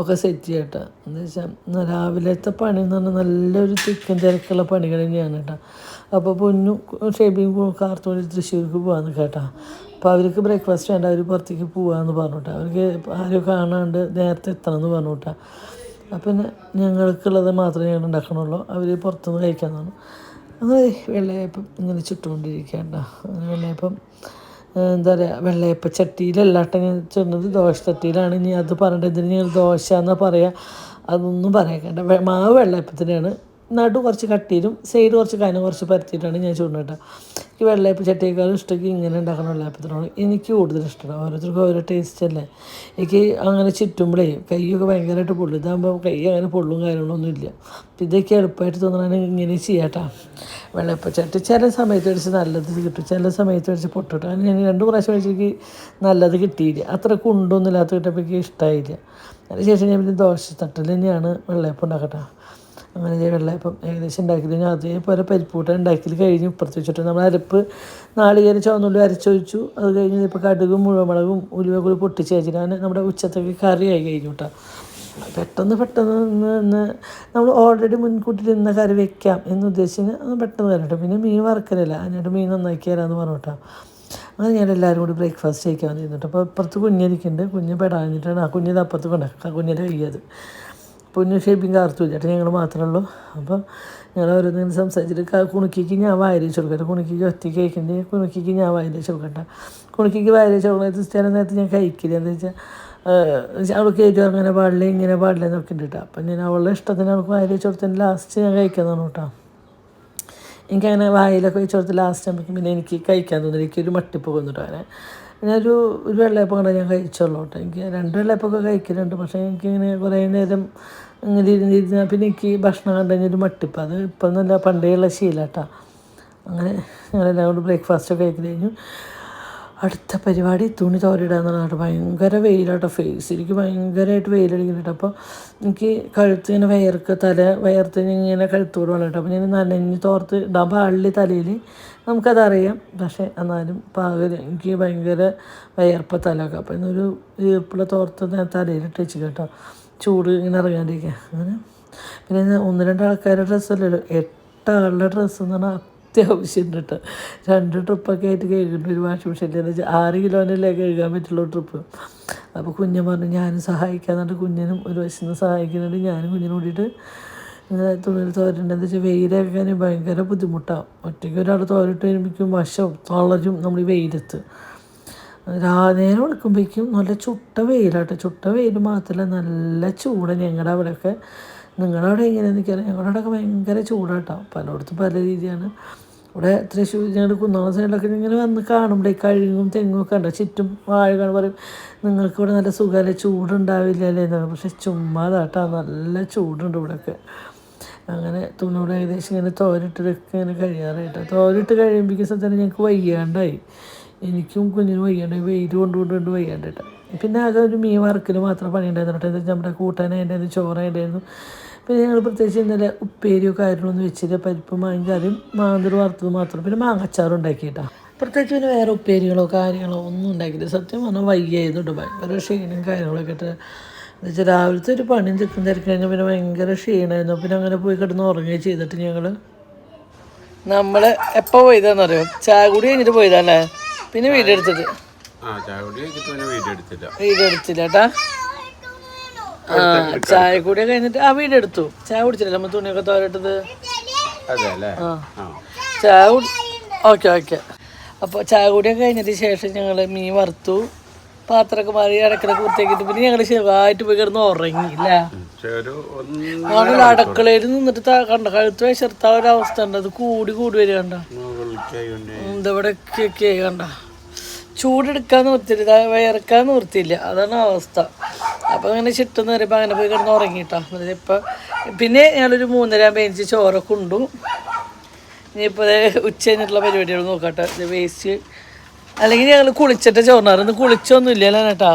Speaker 1: ഒക്കെ സെറ്റ് ചെയ്യട്ടോ. എന്താ വെച്ചാൽ രാവിലത്തെ പണി എന്ന് പറഞ്ഞാൽ നല്ലൊരു ചിക്കൻ തിരക്കുള്ള പണികൾ തന്നെയാണ് കേട്ടോ. അപ്പോൾ പൊന്നു ഷെബിയും കാർത്തോടി തൃശ്ശൂർക്ക് പോകാമെന്ന് കേട്ടോ. അപ്പോൾ അവർക്ക് ബ്രേക്ക്ഫാസ്റ്റ് വേണ്ട, അവർ പുറത്തേക്ക് പോകാമെന്ന് പറഞ്ഞു കേട്ടോ. അവർക്ക് ആരും കാണാണ്ട് നേരത്തെ എത്തണമെന്ന് പറഞ്ഞു കേട്ടോ. അപ്പം പിന്നെ ഞങ്ങൾക്കുള്ളത് മാത്രമേ ഞങ്ങൾ ഉണ്ടാക്കണുള്ളൂ, അവർ പുറത്തുനിന്ന് കഴിക്കാൻ തോന്നും. അങ്ങനെ വെള്ളയപ്പം ഇങ്ങനെ ചുട്ടുകൊണ്ടിരിക്കേണ്ട. അങ്ങനെ വെള്ളയപ്പം എന്താ പറയുക, വെള്ളയപ്പ ചട്ടിയിലല്ലാട്ടം ഞാൻ ചെന്നത് ദോശ ചട്ടിയിലാണ്. ഇനി അത് പറഞ്ഞിട്ട് ഇതിന് ഞങ്ങൾ ദോശ എന്നാണ് പറയുക, അതൊന്നും പറയക്കേണ്ട. മാവ് വെള്ളയപ്പത്തിനാണ്, നടു കുറച്ച് കട്ടിയിലും സൈഡ് കുറച്ച് കനം കുറച്ച് പരത്തിയിട്ടാണ് ഞാൻ ചൂടുന്നത്. ഈ വെള്ളയപ്പം ചട്ടിയേക്കാളും ഇഷ്ടം ഇങ്ങനെ ഉണ്ടാക്കുന്ന വെള്ളയപ്പത്തിനാണ് എനിക്ക് കൂടുതൽ ഇഷ്ടമാണ്. ഓരോരുത്തർക്കും ഓരോ ടേസ്റ്റ് അല്ലേ. എനിക്ക് അങ്ങനെ ചുറ്റുമ്പോഴേ കൈയൊക്കെ ഭയങ്കരമായിട്ട് പൊള്ളും. ഇതാകുമ്പോൾ കൈ അങ്ങനെ പൊള്ളും കാര്യങ്ങളൊന്നും ഇല്ല. അപ്പം ഇതൊക്കെ എളുപ്പമായിട്ട് തോന്നണമെങ്കിൽ ഇങ്ങനെ ചെയ്യാട്ടോ. വെള്ളയപ്പം ചട്ടി ചില സമയത്ത് അടിച്ച് നല്ലത് കിട്ടും, ചില സമയത്ത് അടിച്ച് പൊട്ടിട്ട്. അങ്ങനെ ഞാൻ 2 പ്രാവശ്യം അടിച്ചെനിക്ക് നല്ലത് കിട്ടിയില്ല, അത്ര കുണ്ടൊന്നും ഇല്ലാത്ത കിട്ടപ്പോൾ എനിക്ക് ഇഷ്ടമായില്ല. അതിന് ശേഷം ഞാൻ പിന്നെ ദോശ തട്ടിൽ തന്നെയാണ് വെള്ളയപ്പം ഉണ്ടാക്കട്ടെ. അങ്ങനെ വെള്ളയപ്പം ഏകദേശം ഉണ്ടാക്കിയിട്ട് ഞാൻ അതേപോലെ പരിപ്പൂട്ട ഉണ്ടാക്കി കഴിഞ്ഞ് ഇപ്പുറത്ത് വെച്ചിട്ട് നമ്മൾ അരപ്പ് നാളികേരം ചുവന്നുള്ളി അരച്ചൊഴിച്ചു. അത് കഴിഞ്ഞ് ഇപ്പോൾ കടുകും മുഴുവൻ ഉലുവ കൂടി പൊട്ടിച്ച് വെച്ചിട്ടാണ് നമ്മുടെ ഉച്ചത്തേക്ക് കറിയായി കഴിഞ്ഞു കേട്ടോ. പെട്ടെന്ന് നമ്മൾ ഓൾറെഡി മുൻകൂട്ടി നിന്ന് കറി വെക്കാം എന്ന് ഉദ്ദേശിച്ച് അത് പെട്ടെന്ന് കറിട്ടോ. പിന്നെ മീൻ വറുക്കലില്ല, അതിനായിട്ട് മീൻ നന്നാക്കി തരാമെന്ന് പറഞ്ഞു കേട്ടോ. അങ്ങനെ ഞാൻ എല്ലാവരും കൂടി ബ്രേക്ക്ഫാസ്റ്റ് കഴിക്കാൻ വന്നിരുന്നിട്ട്. അപ്പോൾ ഇപ്പുറത്ത് കുഞ്ഞിരിക്കുന്നുണ്ട്, കുഞ്ഞ് പെടാഞ്ഞിട്ടാണ് ആ കുഞ്ഞിത് അപ്പുറത്ത് കൊണ്ടാക്കാം. കുഞ്ഞിൻ്റെ വയ്യത് പൊന്നു ഷേപ്പിങ് കാർത്തുമില്ല ചേട്ടാ, ഞങ്ങൾ മാത്രമേ ഉള്ളൂ. അപ്പോൾ ഞങ്ങൾ ഓരോന്നിങ്ങനെ സംസാരിച്ചിട്ട് കുണുക്കിക്ക് ഞാൻ വായിൽ വെച്ച് കൊടുക്കട്ടെ. കുണുക്കിക്ക് ഒറ്റയ്ക്ക് കഴിക്കണ്ടേ, കുണുക്കിക്ക് ഞാൻ വായിൽ വെച്ച് കൊടുക്കട്ടെ. കുണുക്കിക്ക് വായിൽ വെച്ച് കൊടുക്കുന്നത് ചില നേരത്ത് ഞാൻ കഴിക്കില്ല. എന്താ വെച്ചാൽ അവൾക്ക് ഏറ്റവും അങ്ങനെ പാടില്ല ഇങ്ങനെ പാടില്ല എന്നൊക്കെ ഉണ്ട് കേട്ടോ. അപ്പം ഞാൻ അവളുടെ ഇഷ്ടത്തിന് അവൾക്ക് വായിൽ വെച്ച് കൊടുത്തതിന് ലാസ്റ്റ് ഞാൻ കഴിക്കാമെന്നാണ് കേട്ടോ. എനിക്കങ്ങനെ വായിലൊക്കെ വെച്ച് കൊടുത്ത് ലാസ്റ്റ് ആകുമ്പോൾ പിന്നെ എനിക്ക് കഴിക്കാൻ തോന്നുന്നില്ല, എനിക്കൊരു മട്ടിപ്പ് വന്നിട്ടോ. അങ്ങനെ ഞാനൊരു വെള്ളയപ്പം കണ്ടാൽ ഞാൻ കഴിച്ചോളൂ കേട്ടോ. എനിക്ക് 2 വെള്ളയപ്പമൊക്കെ കഴിക്കലുണ്ട്, പക്ഷേ എനിക്കിങ്ങനെ കുറേ നേരം ഇങ്ങനെ ഇരുന്നിരുന്നാൽ പിന്നെ എനിക്ക് ഭക്ഷണം കണ്ടു കഴിഞ്ഞൊരു മട്ടിപ്പ്. അത് ഇപ്പം നല്ല പണ്ടേയുള്ള ശീലം കേട്ടോ. അങ്ങനെ ഞങ്ങളെല്ലാം കൊണ്ട് ബ്രേക്ക്ഫാസ്റ്റൊക്കെ കഴിക്കൽ കഴിഞ്ഞു. അടുത്ത പരിപാടി തുണി തോരിടാന്നാണ് കേട്ടോ. ഭയങ്കര വെയിലാട്ടോ, ഫേസ് എനിക്ക് ഭയങ്കരമായിട്ട് വെയിലടിക്കുന്നുണ്ട്. അപ്പോൾ എനിക്ക് കഴുത്ത് ഇങ്ങനെ വയർത്ത് ഇങ്ങനെ കഴുത്തോട് വേണം കേട്ടോ. അപ്പോൾ ഞാൻ നനഞ്ഞ് തോർത്ത് ഇടാൻ പാടില്ല തലയിൽ, നമുക്കതറിയാം. പക്ഷേ എന്നാലും പാകൽ എനിക്ക് ഭയങ്കര വയർപ്പ തലയൊക്കെ. അപ്പോൾ ഇന്നൊരു ഈർപ്പുള്ള തോർത്ത് ഞാൻ തലയിലിട്ട് വെച്ച് കേട്ടോ, ചൂട് ഇങ്ങനെ ഇറങ്ങാണ്ടിരിക്കുക. അങ്ങനെ പിന്നെ 1-2 ആൾക്കാരുടെ ഡ്രസ്സല്ലല്ലോ, 8 ആളുടെ ഡ്രസ്സ് എന്ന് പറഞ്ഞാൽ അത്യാവശ്യം ഉണ്ട് കേട്ടോ. 2 ട്രിപ്പൊക്കെ ആയിട്ട് കഴുകേണ്ട ഒരു വാഷിംഗ് മെഷീനിൽ എന്ന് വെച്ചാൽ 6 കിലോനല്ലേ കഴുകാൻ പറ്റുള്ളൂ ട്രിപ്പ്. അപ്പോൾ കുഞ്ഞൻ പറഞ്ഞു ഞാനും സഹായിക്കാന്നുണ്ട്, കുഞ്ഞിനും ഒരു വശത്ത് സഹായിക്കുന്നുണ്ട്. ഞാനും കുഞ്ഞിനും കൂടിയിട്ട് ഇങ്ങനെ തുണിയിൽ തോരേണ്ടത്. എന്താ വെച്ചാൽ വെയിലൊക്കെ ഭയങ്കര ബുദ്ധിമുട്ടാണ്. ഒറ്റയ്ക്ക് ഒരാൾ തോരിട്ട് വരുമ്പോഴേക്കും വശം തളരും നമ്മൾ ഈ വെയിലത്ത്. നേരം എടുക്കുമ്പോഴേക്കും നല്ല ചുട്ട വെയിലാട്ടോ. ചുട്ട വെയിൽ മാത്രമല്ല നല്ല ചൂട്. ഞങ്ങളുടെ അവിടെയൊക്കെ, നിങ്ങളുടെ അവിടെ എങ്ങനെയാണെന്ന് എനിക്കറിയാം, ഞങ്ങളുടെ അവിടെയൊക്കെ ഭയങ്കര ചൂടാട്ടോ. പലയിടത്തും പല രീതിയാണ്. ഇവിടെ തൃശ്ശൂർ ഞങ്ങളുടെ കുന്നോളം സൈഡിലൊക്കെ ഇങ്ങനെ വന്ന് കാണുമ്പോഴേ കഴുകും തെങ്ങും ഒക്കെ ഉണ്ടോ ചുറ്റും വാഴ കാണും, പറയും നിങ്ങൾക്ക് ഇവിടെ നല്ല സുഖമല്ലേ, ചൂടുണ്ടാവില്ല അല്ലേ എന്നാണ്. പക്ഷെ ചുമ്മാതാട്ടോ, നല്ല ചൂടുണ്ട് ഇവിടെയൊക്കെ. അങ്ങനെ തുണിയോടെ ഏകദേശം ഇങ്ങനെ തോരിട്ടൊക്കെ ഇങ്ങനെ കഴിയാറായിട്ടോ. തോരിട്ട് കഴിയുമ്പോഴേക്കും സത്യം ഞങ്ങൾക്ക് വയ്യാണ്ടായി, എനിക്കും കുഞ്ഞിനും വയ്യാണ്ടായി, വെയിൽ കൊണ്ടുകൊണ്ട് വയ്യാണ്ടായിട്ടോ. പിന്നെ ആകെ ഒരു മീൻ വറുക്കൽ മാത്രം പണി ഉണ്ടായിരുന്നു കേട്ടോ. എന്താ നമ്മുടെ കൂട്ടാനായിട്ടുണ്ടായിരുന്നു, ചോറായിട്ടുണ്ടായിരുന്നു. പിന്നെ ഞങ്ങൾ പ്രത്യേകിച്ച് ഇന്നലെ ഉപ്പേരിയോ കാര്യങ്ങളൊന്നും വെച്ചില്ല, പരിപ്പ് മാങ്ങയും മാന്തർ വറുത്തത് മാത്രം, പിന്നെ മാങ്ങച്ചാറും ഉണ്ടാക്കിയിട്ടാ. പ്രത്യേകിച്ച് പിന്നെ വേറെ ഉപ്പേരികളോ കാര്യങ്ങളോ ഒന്നും ഉണ്ടാക്കിയില്ല. സത്യം പറഞ്ഞാൽ വയ്യായതുകൊണ്ട് ഭയങ്കര ക്ഷീണം കാര്യങ്ങളൊക്കെ ഇട്ട്. എന്ന് വെച്ചാൽ രാവിലത്തെ ഒരു പണിയും തിരക്കി കഴിഞ്ഞാൽ പിന്നെ ഭയങ്കര ക്ഷീണമായിരുന്നു. പിന്നെ അങ്ങനെ പോയി കിടന്ന് ഉറങ്ങുകയും ചെയ്തിട്ട് നമ്മൾ എപ്പോൾ പോയതാണെന്നറിയോ, ചായ കൂടി കഴിഞ്ഞിട്ട് പോയതല്ലേ, പിന്നെ വീഡിയോ എടുത്തിട്ട് വീഡിയോ എടുത്തില്ല കേട്ടാ. ചായ കൂടി കഴിഞ്ഞിട്ട് വീഡിയോ എടുത്തു. ചായ കുടിച്ചില്ല നമ്മൾ തുണിയൊക്കെ തോരട്ടത്. ചായ ഓക്കെ. അപ്പോൾ ചായ കൂടിയൊക്കെ കഴിഞ്ഞതിന് ശേഷം ഞങ്ങൾ മീൻ വറുത്തു, പാത്രമൊക്കെ മാറി ഇടക്കിടക്ക് വൃത്തിയാക്കിയിട്ട് പിന്നെ ഞങ്ങൾ ചെറുതായിട്ട് പോയി കിടന്ന് ഉറങ്ങിയില്ല. അടുക്കളയിൽ നിന്നിട്ട് കണ്ട കഴുത്ത് വശർത്താ ഒരവസ്ഥ ഉണ്ട്. അത് കൂടി വരിക കണ്ട ഇതെവിടെയൊക്കെ കണ്ട ചൂടെടുക്കാൻ നിർത്തിയില്ല, വിയർക്കാൻ നിർത്തിയില്ല. അതാണ് അവസ്ഥ. അപ്പോൾ അങ്ങനെ ചുറ്റെന്ന് പറയുമ്പോൾ അങ്ങനെ പോയി കിടന്ന് ഉറങ്ങിയിട്ടാ. ഇപ്പം പിന്നെ ഞങ്ങളൊരു 3:30 ആകുമ്പോൾ എനിക്ക് ചോറൊക്കെ ഉണ്ടു. ഇനിയിപ്പോൾ ഉച്ച കഴിഞ്ഞിട്ടുള്ള പരിപാടികൾ നോക്കട്ടെ. ഇത് വേസ്റ്റ് അല്ലെങ്കിൽ ഞങ്ങൾ കുളിച്ചിട്ട് ചോറിനാറ്. ഇന്ന് കുളിച്ചൊന്നും ഇല്ലല്ലോ കേട്ടാ.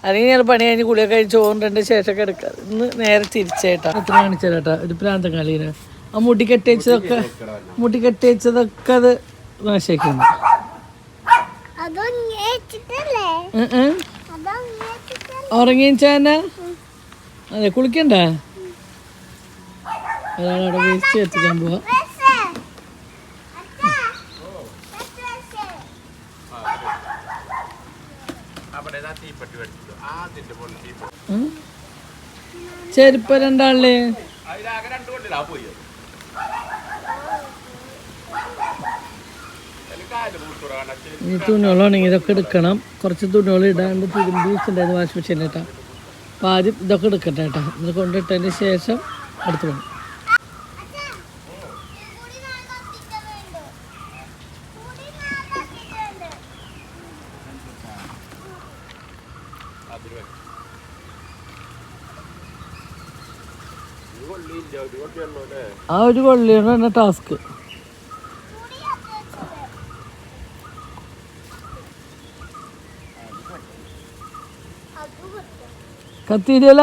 Speaker 1: അല്ലെങ്കിൽ ഞങ്ങൾ പണി കഴിഞ്ഞ് കുളിയൊക്കെ കഴിഞ്ഞ് ചോറിൻ്റെ ശേഷമൊക്കെ എടുക്കാം. ഇന്ന് നേരെ തിരിച്ചേട്ടാ. എത്ര കാണിച്ചാലേട്ടാ ഒരു പ്രാന്തം കളിയാണ്. ആ മുടി കെട്ടിവെച്ചതൊക്കെ അത് നാശിക്കുന്നു. ഉറങ്ങിച്ചാന അതെ കുളിക്കണ്ടേ? ഒരാളവിടെ വേസ്റ്റ് എത്തിക്കാൻ പോവാ. ചെരുപ്പ് രണ്ടാളില് ഈ തുണികളാണെങ്കിൽ ഇതൊക്കെ എടുക്കണം. കുറച്ച് തുണികൾ ഇടാണ്ട് തിരുമ്പി വെച്ചിട്ടുണ്ടായിരുന്നു വാഷിംഗ് മെഷീനിൽ കേട്ടോ. അപ്പോൾ ആദ്യം ഇതൊക്കെ എടുക്കട്ടെ കേട്ടോ. ഇത് കൊണ്ടിട്ടതിന് ശേഷം അടുത്ത് പോകണം. ആ ഒരു കൊള്ളിയാണ് തന്നെ ടാസ്ക്. കത്തിരിയല്ല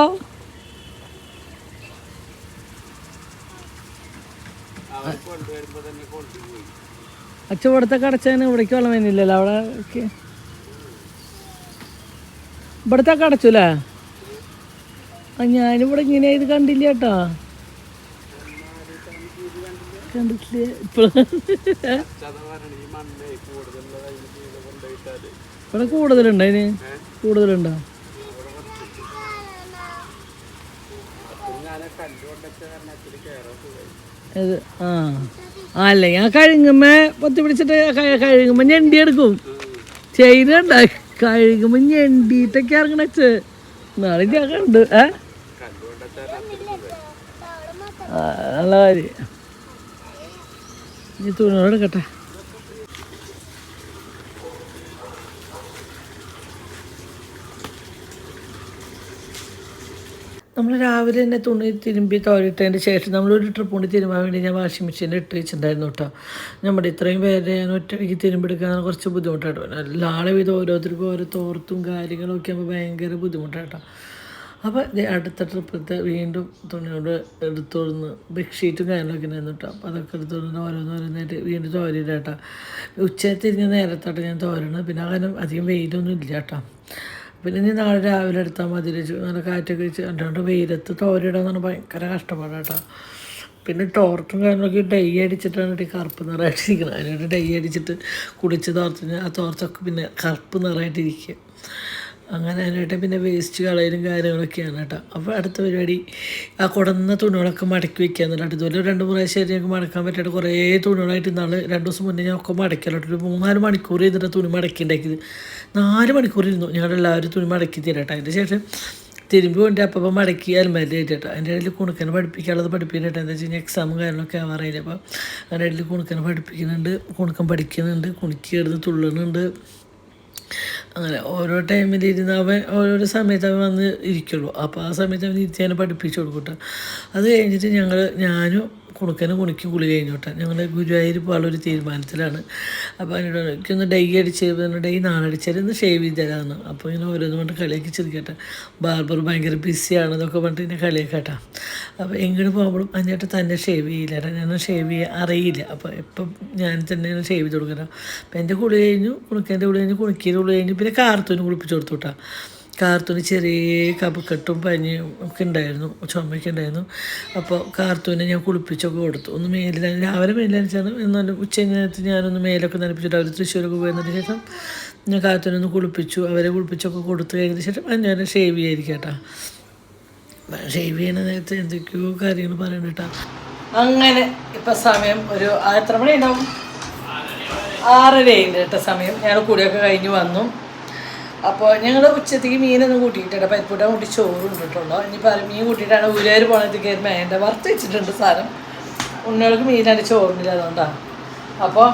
Speaker 1: അച്ഛവിടത്തെ അടച്ചാൽ ഇവിടേക്ക് വെള്ളം വരുന്നില്ലല്ലോ. അവിടെ ഇവിടത്തെ അടച്ചൂലേ? ഞാനിവിടെ ഇങ്ങനെ ഇത് കണ്ടില്ല കേട്ടോ. കണ്ടിട്ടില്ല ഇവിടെ കൂടുതലുണ്ടോ? അതിന് കൂടുതലുണ്ടോ? ഇത് അല്ല ഞാൻ കഴുകുമ്പോ പൊത്തി പിടിച്ചിട്ട് കഴുകുമ്പോ ഞണ്ടി എടുക്കും. ചെയ്തണ്ട കഴുകുമ്പോ ഞണ്ടിട്ടൊക്കെ ഇറങ്ങണച്ച് നാളെ ഞാൻ കണ്ട്. നല്ല കാര്യം. ഇനി തുണിയോട് എടുക്കട്ടെ. നമ്മൾ രാവിലെ തന്നെ തുണി തിരുമ്പി തോരിട്ടതിന് ശേഷം നമ്മളൊരു ട്രിപ്പ് കൊണ്ട് തിരുമ്പാൻ വേണ്ടി ഞാൻ വാഷിംഗ് മെഷീനിൽ ഇട്ട് വെച്ചിട്ടുണ്ടായിരുന്നു കേട്ടോ. നമ്മുടെ ഇത്രയും പേരെ ഞാൻ ഒറ്റയ്ക്ക് തിരുമ്പെടുക്കാൻ കുറച്ച് ബുദ്ധിമുട്ടായിട്ട് വരും. നാളെ ഇത് ഓരോരുത്തർക്കും ഓരോ തോർത്തും കാര്യങ്ങളൊക്കെ ആകുമ്പോൾ ഭയങ്കര ബുദ്ധിമുട്ടായിട്ടോ. അപ്പോൾ അടുത്ത ട്രിപ്പത്തെ വീണ്ടും തുണിയോട് എടുത്തോടുന്ന് ബെഡ്ഷീറ്റും കാര്യങ്ങളൊക്കെ ഉണ്ടായിരുന്നു കേട്ടോ. അപ്പോൾ അതൊക്കെ എടുത്തോടുന്ന് ഓരോന്നായിട്ട് വീണ്ടും തോരിയില്ല കേട്ടോ. ഉച്ചത്തിരിഞ്ഞ നേരത്തോട്ട് ഞാൻ തോരണം. പിന്നെ അങ്ങനെ അധികം വെയിലൊന്നും ഇല്ല കേട്ടോ. പിന്നെ ഇനി നാളെ രാവിലെ എടുത്താൽ മതി. നല്ല കാറ്റൊക്കെ വെച്ച് അല്ലാണ്ട് വെയിലത്ത് തോരിയിടാന്ന് പറഞ്ഞാൽ ഭയങ്കര കഷ്ടപ്പാടാണ് കേട്ടോ. പിന്നെ ടോർച്ചും കാര്യങ്ങളൊക്കെ ഡൈ അടിച്ചിട്ടാണ് ഈ കറുപ്പ് നിറമായിട്ടിരിക്കുന്നത്. അതിനോട് ഡൈ അടിച്ചിട്ട് കുടിച്ച് തോർത്തിന് ആ തോർച്ചൊക്കെ പിന്നെ കറുപ്പ് നിറമായിട്ടിരിക്കുക. അങ്ങനെ അതിനായിട്ട് പിന്നെ വേസ്റ്റ് കളയലും കാര്യങ്ങളൊക്കെയാണ് കേട്ടോ. അപ്പോൾ അടുത്ത പരിപാടി ആ കുടന്ന തുണികളൊക്കെ മടക്കി വെക്കാന്നുണ്ട്. ഇതുപോലെ 2-3 പ്രാവശ്യം ഞങ്ങൾക്ക് മടക്കാൻ പറ്റായിട്ട് കുറേ തുണികളായിട്ട് 2 ദിവസം മുന്നേ ഞങ്ങൾക്ക് മടക്കലോട്ട് ഒരു 3-4 മണിക്കൂർ ചെയ്തിട്ട് തുണി മടക്കി ഉണ്ടാക്കിയത്. 4 മണിക്കൂർ ഇരുന്നു ഞങ്ങളെല്ലാവരും തുണി മടക്കി തരാട്ടോ. അതിൻ്റെ ശേഷം തിരുമ്പി കൊണ്ട് അപ്പം മടക്കി അൽമാരി കേട്ടോ. അതിൻ്റെ ഇടയിൽ കുണുക്കനെ പഠിപ്പിക്കാനുള്ളത് പഠിപ്പിക്കട്ടെ. എന്താ വെച്ച് കഴിഞ്ഞാൽ എക്സാമും കാര്യങ്ങളൊക്കെ ആവാറില്ല. അപ്പോൾ അതിൻ്റെ ഇടയിൽ കുണുക്കനെ പഠിപ്പിക്കുന്നുണ്ട്, കുണുക്കൻ പഠിക്കുന്നുണ്ട്, കുണുക്കി എടുത്ത് തുള്ളുന്നുണ്ട്. അങ്ങനെ ഓരോ ടൈമിലിരുന്ന് അവൻ ഓരോരോ സമയത്ത് അവൻ വന്ന് ഇരിക്കുള്ളൂ. അപ്പോൾ ആ സമയത്ത് അവൻ ഇരുത്തി അവനെ പഠിപ്പിച്ച് കൊടുക്കട്ടെ. അത് കഴിഞ്ഞിട്ട് ഞാനും കുണുക്കനും കുണിക്കും കുളി കഴിഞ്ഞോട്ടെ. ഞങ്ങൾ ഗുരുവായൂർ പോകാനുള്ളൊരു തീരുമാനത്തിലാണ്. അപ്പോൾ അതിനോട് എനിക്കൊന്ന് ഡൈ അടിച്ച് ഡൈ നാളെ അടിച്ചാൽ ഒന്ന് ഷേവ് ചെയ്ത് തരാമെന്ന്. അപ്പോൾ ഇങ്ങനെ ഓരോന്ന് കൊണ്ട് കളിയാക്കി ചിരിക്കട്ടെ. ബാർബർ ഭയങ്കര ബിസിയാണെന്നൊക്കെ പറഞ്ഞിട്ട് ഇങ്ങനെ കളിയാക്കട്ടെ. അപ്പോൾ എങ്ങനെ പോകുമ്പോഴും അഞ്ഞിട്ട് തന്നെ ഷേവ് ചെയ്യില്ല. ഞാൻ ഷേവ് ചെയ്യാൻ അറിയില്ല. അപ്പോൾ എപ്പം ഞാൻ തന്നെയാണ് ഷേവ് ചെയ്ത് കൊടുക്കണം. അപ്പോൾ എൻ്റെ കുളി കഴിഞ്ഞു, കുണുക്കേൻ്റെ കുളി കഴിഞ്ഞു, കുണുക്കിയുടെ കുളി കഴിഞ്ഞു, പിന്നെ കാർത്തൂന് കുളിപ്പിച്ച് കൊടുത്തു കേട്ടോ. കാർത്തൂന് ചെറിയ കഫക്കെട്ടും പനിയും ഒക്കെ ഉണ്ടായിരുന്നു, ചുമയൊക്കെ ഉണ്ടായിരുന്നു. അപ്പോൾ കാർത്തൂനെ ഞാൻ കുളിപ്പിച്ചൊക്കെ കൊടുത്തു. ഒന്ന് മേലിൽ രാവിലെ മേലിലാണ്, എന്നാലും ഉച്ച നേരത്ത് ഞാനൊന്ന് മേലൊക്കെ നനപ്പിച്ചിട്ട് അവർ തൃശ്ശൂരൊക്കെ പോയതിന് ശേഷം ഞാൻ കാർത്തൂനൊന്ന് കുളിപ്പിച്ചു. അവരെ കുളിപ്പിച്ചൊക്കെ കൊടുത്തു കഴിഞ്ഞ ശേഷം ഞാൻ ഷേവ് ചെയ്യായിരിക്കും കേട്ടോ. ഷേവ് ചെയ്യണ നേരത്തെ എന്തൊക്കെയോ കാര്യങ്ങൾ പറയണം കേട്ടോ. അങ്ങനെ ഇപ്പം സമയം ഒരു എത്ര മണി ഉണ്ടാവും, 6:30 കേട്ടോ സമയം. ഞങ്ങൾ കൂടിയൊക്കെ കഴിഞ്ഞ് വന്നു. അപ്പോൾ ഞങ്ങൾ ഉച്ചത്തേക്ക് മീനൊന്നും കൂട്ടിയിട്ടില്ല, പരിപ്പൂട്ട കൂട്ടി ചോറ് ഇട്ടിട്ടുള്ളൂ. ഇനിയിപ്പോൾ മീൻ കൂട്ടിയിട്ടാണ് ഊരാർ പോണത്തേക്ക് മേൻ്റെ വറുത്ത് വെച്ചിട്ടുണ്ട് സാധനം. ഉണ്ണികൾക്ക് മീനാണ് ചോറിനില്ല, അതുകൊണ്ടാണ്. അപ്പോൾ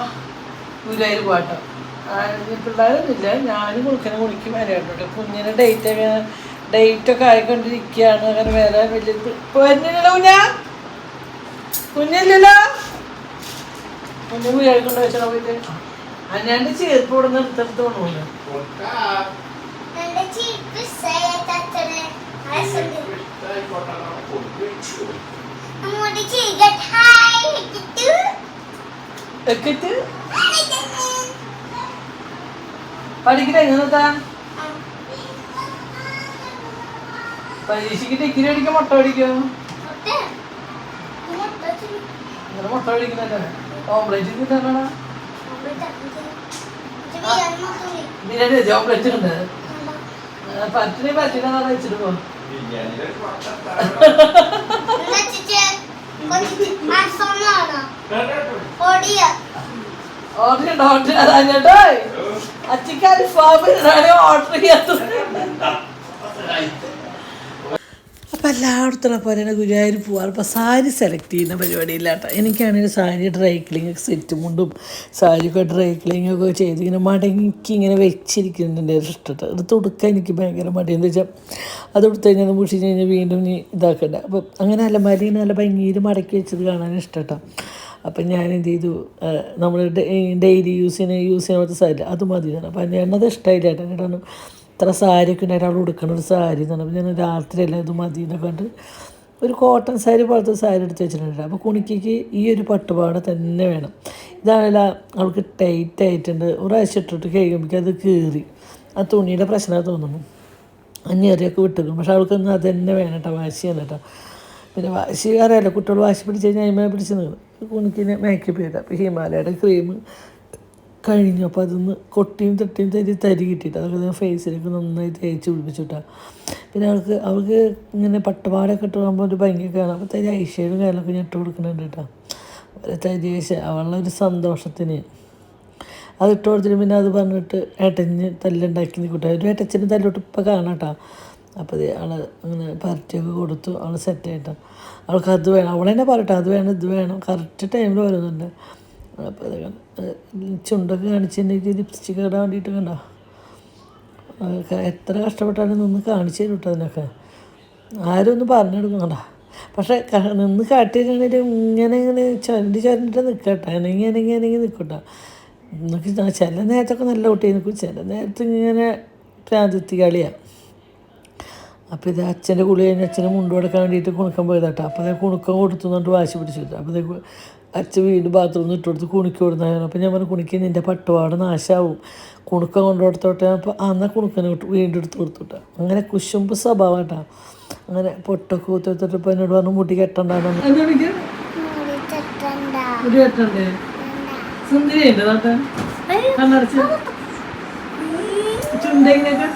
Speaker 1: ഊരാർ പോകട്ടോ. പിള്ളേരൊന്നുമില്ല, ഞാനും കുളിക്കും വരാട്ടോ. കുഞ്ഞിന് ഡേറ്റൊക്കെ ആയിക്കൊണ്ടിരിക്കുകയാണ്. അങ്ങനെ വേറെ വലിയ വരുന്നില്ലല്ലോ കുഞ്ഞില്ലല്ലോ, കുഞ്ഞ് ഊരായിക്കൊണ്ട് വെച്ചാൽ പോയിട്ട് അല്ലാണ്ട് ചേർപ്പ് ഇവിടെ നിർത്തിട്ട് കൊണ്ടുപോകുന്നു. പഠിക്കട്ടെ എങ്ങനെത്താ പരീക്ഷയ്ക്ക് ഡിഗ്രി അടിക്കാൻ മുട്ട അടിക്കും. ഇങ്ങനെ മുട്ട അടിക്കുന്നല്ലേ, ഓംപ്ലേറ്റ് കിട്ടാനാ ബിരിയാണി വെച്ച ഓംപ്ലേറ്റ് ഉണ്ട്. പറ്റിനെ വെച്ചിട്ട് പോ. ഓർഡർ അതാഞ്ഞേട്ടോ, അച്ചിക്ക് അൽഫാമിനാണ് ഓർഡർ ചെയ്യാത്തത്. അപ്പം എല്ലായിടത്തുള്ള പോലെ തന്നെ ഗുരുവായൂർ പോകാറ്. അപ്പോൾ സാരി സെലക്ട് ചെയ്യുന്ന പരിപാടിയില്ലാട്ടോ. എനിക്കാണെങ്കിൽ സാരി ഡ്രൈ ക്ലീനിങ് സെറ്റ് മുണ്ടും സാരിയൊക്കെ ഡ്രൈ ക്ലീനിങ് ഒക്കെ ചെയ്ത് ഇങ്ങനെ മടങ്ങി ഇങ്ങനെ വെച്ചിരിക്കുന്നുണ്ട് ഇഷ്ടത്തെ. എടുത്ത് കൊടുക്കാൻ എനിക്ക് ഭയങ്കര മടി. എന്താ വെച്ചാൽ അത് കൊടുത്തു കഴിഞ്ഞാൽ മുഷിച്ച് കഴിഞ്ഞാൽ വീണ്ടും ഇതാക്കണ്ട. അപ്പം അങ്ങനെ അലമാരിയിൽ നല്ല ഭംഗിയിൽ മടക്കി വെച്ചത് കാണാൻ ഇഷ്ടട്ടോ. അപ്പം ഞാൻ എന്ത് ചെയ്തു, നമ്മൾ ഡെയിലി യൂസ് ചെയ്യുന്ന പോലത്തെ സാരി അത് മതി. അപ്പം ഞാനത് ഇഷ്ടമായില്ല കേട്ടോ. എന്നിട്ടാണ് ഇത്ര സാരിയൊക്കെ ഉണ്ടായിട്ട് അവൾ ഉടുക്കണം ഒരു സാരി എന്നാണ്. അപ്പം ഞാൻ രാത്രിയല്ല ഇത് മതി എന്നൊക്കെ കണ്ട് ഒരു കോട്ടൺ സാരി പോലത്തെ സാരി എടുത്ത് വെച്ചിട്ടുണ്ട്. അപ്പോൾ കുണിക്ക് ഈ ഒരു പട്ടുപാട തന്നെ വേണം. ഇതാണല്ല അവൾക്ക് ടൈറ്റ് ആയിട്ടുണ്ട്. ഒരാഴ്ച ഇട്ടിട്ട് കഴിയുമ്പോഴേക്കും അത് കീറി. ആ തുണിയുടെ പ്രശ്നമാണ് തോന്നുന്നു, അഞ്ഞേറിയൊക്കെ വിട്ടിരിക്കും. പക്ഷെ അവൾക്കൊന്നും അത് തന്നെ വേണം കേട്ടോ, വാശിയാണ് കേട്ടോ. പിന്നെ വാശി അറിയാലോ, കുട്ടികൾ വാശി പിടിച്ച് കഴിഞ്ഞാൽ അതിമേ പിടിച്ച് നീങ്ങും. കുണിക്കിനെ മേക്കപ്പ് ചെയ്ത അപ്പോൾ ഹിമാലയയുടെ ക്രീം കഴിഞ്ഞു. അപ്പോൾ അതൊന്ന് കൊട്ടിയും തരി കിട്ടിയിട്ട് അതൊക്കെ ഫേസിലേക്ക് നന്നായി തേച്ച് പിടിപ്പിച്ചിട്ടാണ്. പിന്നെ അവൾക്ക് ഇങ്ങനെ പട്ടുപാടൊക്കെ ഇട്ട് പോകുമ്പോൾ ഒരു ഭംഗിയൊക്കെ കാണാം. അപ്പോൾ തരി ഐഷേഡും കാര്യങ്ങളൊക്കെ ഞാൻ ഇട്ട് കൊടുക്കുന്നുണ്ട് കേട്ടോ. ഒരു തരി അവളുടെ ഒരു സന്തോഷത്തിന് അത് ഇട്ട് കൊടുത്തിട്ട് പിന്നെ അത് പറഞ്ഞിട്ട് ഏട്ടഞ്ഞ് തല്ലുണ്ടാക്കി നിൽക്കട്ടെ. ഒരു ഏട്ടച്ചിന് തല്ലോട്ട് ഇപ്പോൾ കാണാം കേട്ടോ. അപ്പോൾ അവൾ അങ്ങനെ പരട്ടിയൊക്കെ കൊടുത്തു. അവൾ സെറ്റായിട്ടാണ്. അവൾക്ക് അത് വേണം, അവളെന്നെ പറയട്ടെ അത് വേണം ഇത് വേണം, കറക്റ്റ് ടൈമിൽ വരുന്നുണ്ട്. അപ്പോൾ അത് ചുണ്ടൊക്കെ കാണിച്ചിട്ടുണ്ടെങ്കിൽ ലിപ്സ്റ്റിക് ഇടാൻ വേണ്ടിയിട്ട് കണ്ടോ, എത്ര കഷ്ടപ്പെട്ടാലും നിന്ന് കാണിച്ചു തരും കേട്ടോ. അതിനൊക്കെ ആരും ഒന്ന് പറഞ്ഞെടുക്കും കണ്ടോ. പക്ഷേ നിന്ന് കാട്ടിയിട്ടുണ്ടെങ്കിൽ ഇങ്ങനെ ചുരണ്ടിട്ട് നിൽക്കട്ടെ, അനങ്ങി നിൽക്കട്ടോ. എന്നൊക്കെ ചില നേരത്തൊക്കെ നല്ല കുട്ടി നിൽക്കും, ചില നേരത്ത് ഇങ്ങനെ പ്രാന്തിത്തി കളിയാണ്. അപ്പോൾ ഇത് അച്ഛൻ്റെ കുളി കഴിഞ്ഞ് അച്ഛന് മുണ്ട് കൊടുക്കാൻ വേണ്ടിയിട്ട് കുണുക്കം പോയതാട്ടോ. അപ്പോൾ ഞാൻ കുണുക്കം കൊടുത്തു എന്നിട്ട് വാശി പിടിച്ചിട്ട് അപ്പോൾ അച്ഛൻ വീണ്ടും ബാത്റൂമിൽ ഇട്ട് കൊടുത്ത് കുണിക്ക് കൊടുത്തായിരുന്നു. അപ്പോൾ ഞാൻ പറഞ്ഞു കുണിക്ക് നിൻ്റെ പട്ടുപാട് നാശമാവും, കുണുക്കം കൊണ്ടു കൊടുത്തോട്ടെ. അപ്പോൾ എന്നാൽ കുണുക്കനെ വീണ്ടും എടുത്ത് കൊടുത്തുട്ടാ. അങ്ങനെ കുശുമ്പ് സ്വഭാവം കേട്ടോ. അങ്ങനെ പൊട്ടൊക്കെ കുത്തിട്ട് ഇപ്പോൾ എന്നോട് പറഞ്ഞു മുടി കെട്ടണ്ടാണ്. ചുണ്ടെങ്കിലൊക്കെ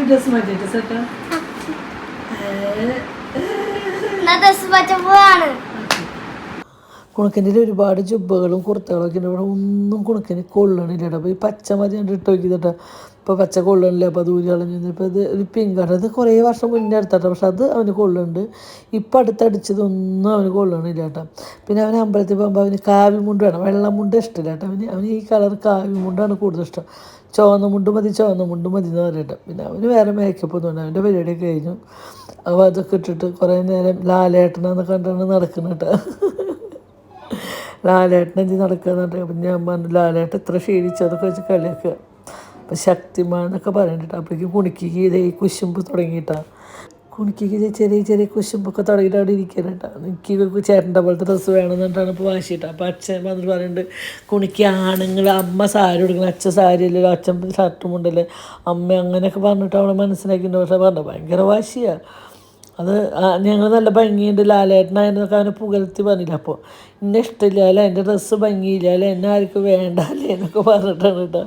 Speaker 1: ഡ്രസ് മാറ്റിയിട്ട് സെറ്റാ കുണുക്കൻ്റെ ഒരുപാട് ജുബ്ബകളും കുർത്തകളൊക്കെ ഉണ്ട്. ഇവിടെ ഒന്നും കുണുക്കന് കൊള്ളണില്ല. അപ്പോൾ ഈ പച്ച മതി കണ്ട് ഇട്ട് നോക്കിയതട്ടോ. ഇപ്പോൾ പച്ച കൊള്ളണില്ല. അപ്പോൾ അത് ഊരി കളഞ്ഞു. ഇപ്പോൾ ഇത് ഒരു പിങ്കാണ്. അത് കുറേ വർഷം മുന്നേ എടുത്തട്ടോ. പക്ഷെ അത് അവന് കൊള്ളുന്നുണ്ട്. ഇപ്പം അടുത്തടിച്ചതൊന്നും അവന് കൊള്ളണില്ല കേട്ടോ. പിന്നെ അവന് അമ്പലത്തിൽ പോകുമ്പോൾ അവന് കാവി മുണ്ട് വേണം, വെള്ളം മുണ്ട് ഇഷ്ടമില്ല കേട്ടോ. അവന് ഈ കളർ കാവി മുണ്ടാണ് കൂടുതൽ ഇഷ്ടം. ചുവന്ന മുണ്ട് മതി എന്ന് പറയട്ടെ. പിന്നെ അവന് വേറെ മേക്കപ്പ് ഒന്നും ഉണ്ട്. അവൻ്റെ പരിപാടിയൊക്കെ കഴിഞ്ഞു. അപ്പോൾ അതൊക്കെ ഇട്ടിട്ട് കുറേ നേരം ലാലേട്ടനെന്ന് കണ്ടാണ് നടക്കുന്നത് കേട്ടോ. ലാലേട്ടനെന്തി നടക്കാന്നുണ്ട്. അപ്പം ഞാൻ പറഞ്ഞു ലാലേട്ടൻ എത്ര ക്ഷീണിച്ചതൊക്കെ വെച്ച് കളിയാക്കുക. അപ്പം ശക്തിമാൻ എന്നൊക്കെ പറയണ്ടിട്ട് അപ്പോഴേക്കും കുണിക്ക് ഇതേ കുശുമ്പ് തുടങ്ങിയിട്ടാണ്. കുണിക്ക് ചെറിയ ചെറിയ കുശുമ്പൊക്കെ തുടങ്ങിയിട്ട് അവിടെ ഇരിക്കുന്നുണ്ട്. എനിക്ക് ചേട്ടൻ്റെ പോലത്തെ ഡ്രസ്സ് വേണമെന്നിട്ടാണ് ഇപ്പോൾ വാശിയിട്ട്. അപ്പോൾ അച്ഛൻ വന്നിട്ട് പറയുന്നുണ്ട് കുണിക്ക് ആണുങ്ങൾ അമ്മ സാരി കൊടുക്കണം, അച്ഛൻ സാരി അല്ലല്ലോ, അച്ഛൻ ഷർട്ടും ഉണ്ടല്ലേ അമ്മ, അങ്ങനെയൊക്കെ പറഞ്ഞിട്ട് അവളെ മനസ്സിലാക്കിയിട്ടുണ്ട്. പക്ഷേ പറഞ്ഞു ഭയങ്കര വാശിയാണ് അത്. ഞങ്ങൾ നല്ല ഭംഗിയുണ്ട്, ലാലേട്ടനായിരുന്നൊക്കെ അവനെ പുകഴ്ത്തി പറഞ്ഞില്ല. അപ്പോൾ എന്നെ ഇഷ്ടമില്ല അല്ലേ, എൻ്റെ ഡ്രസ്സ് ഭംഗിയില്ല അല്ലേ, എന്നെ ആർക്കും വേണ്ട അല്ലേ എന്നൊക്കെ പറഞ്ഞിട്ടാണ് കേട്ടോ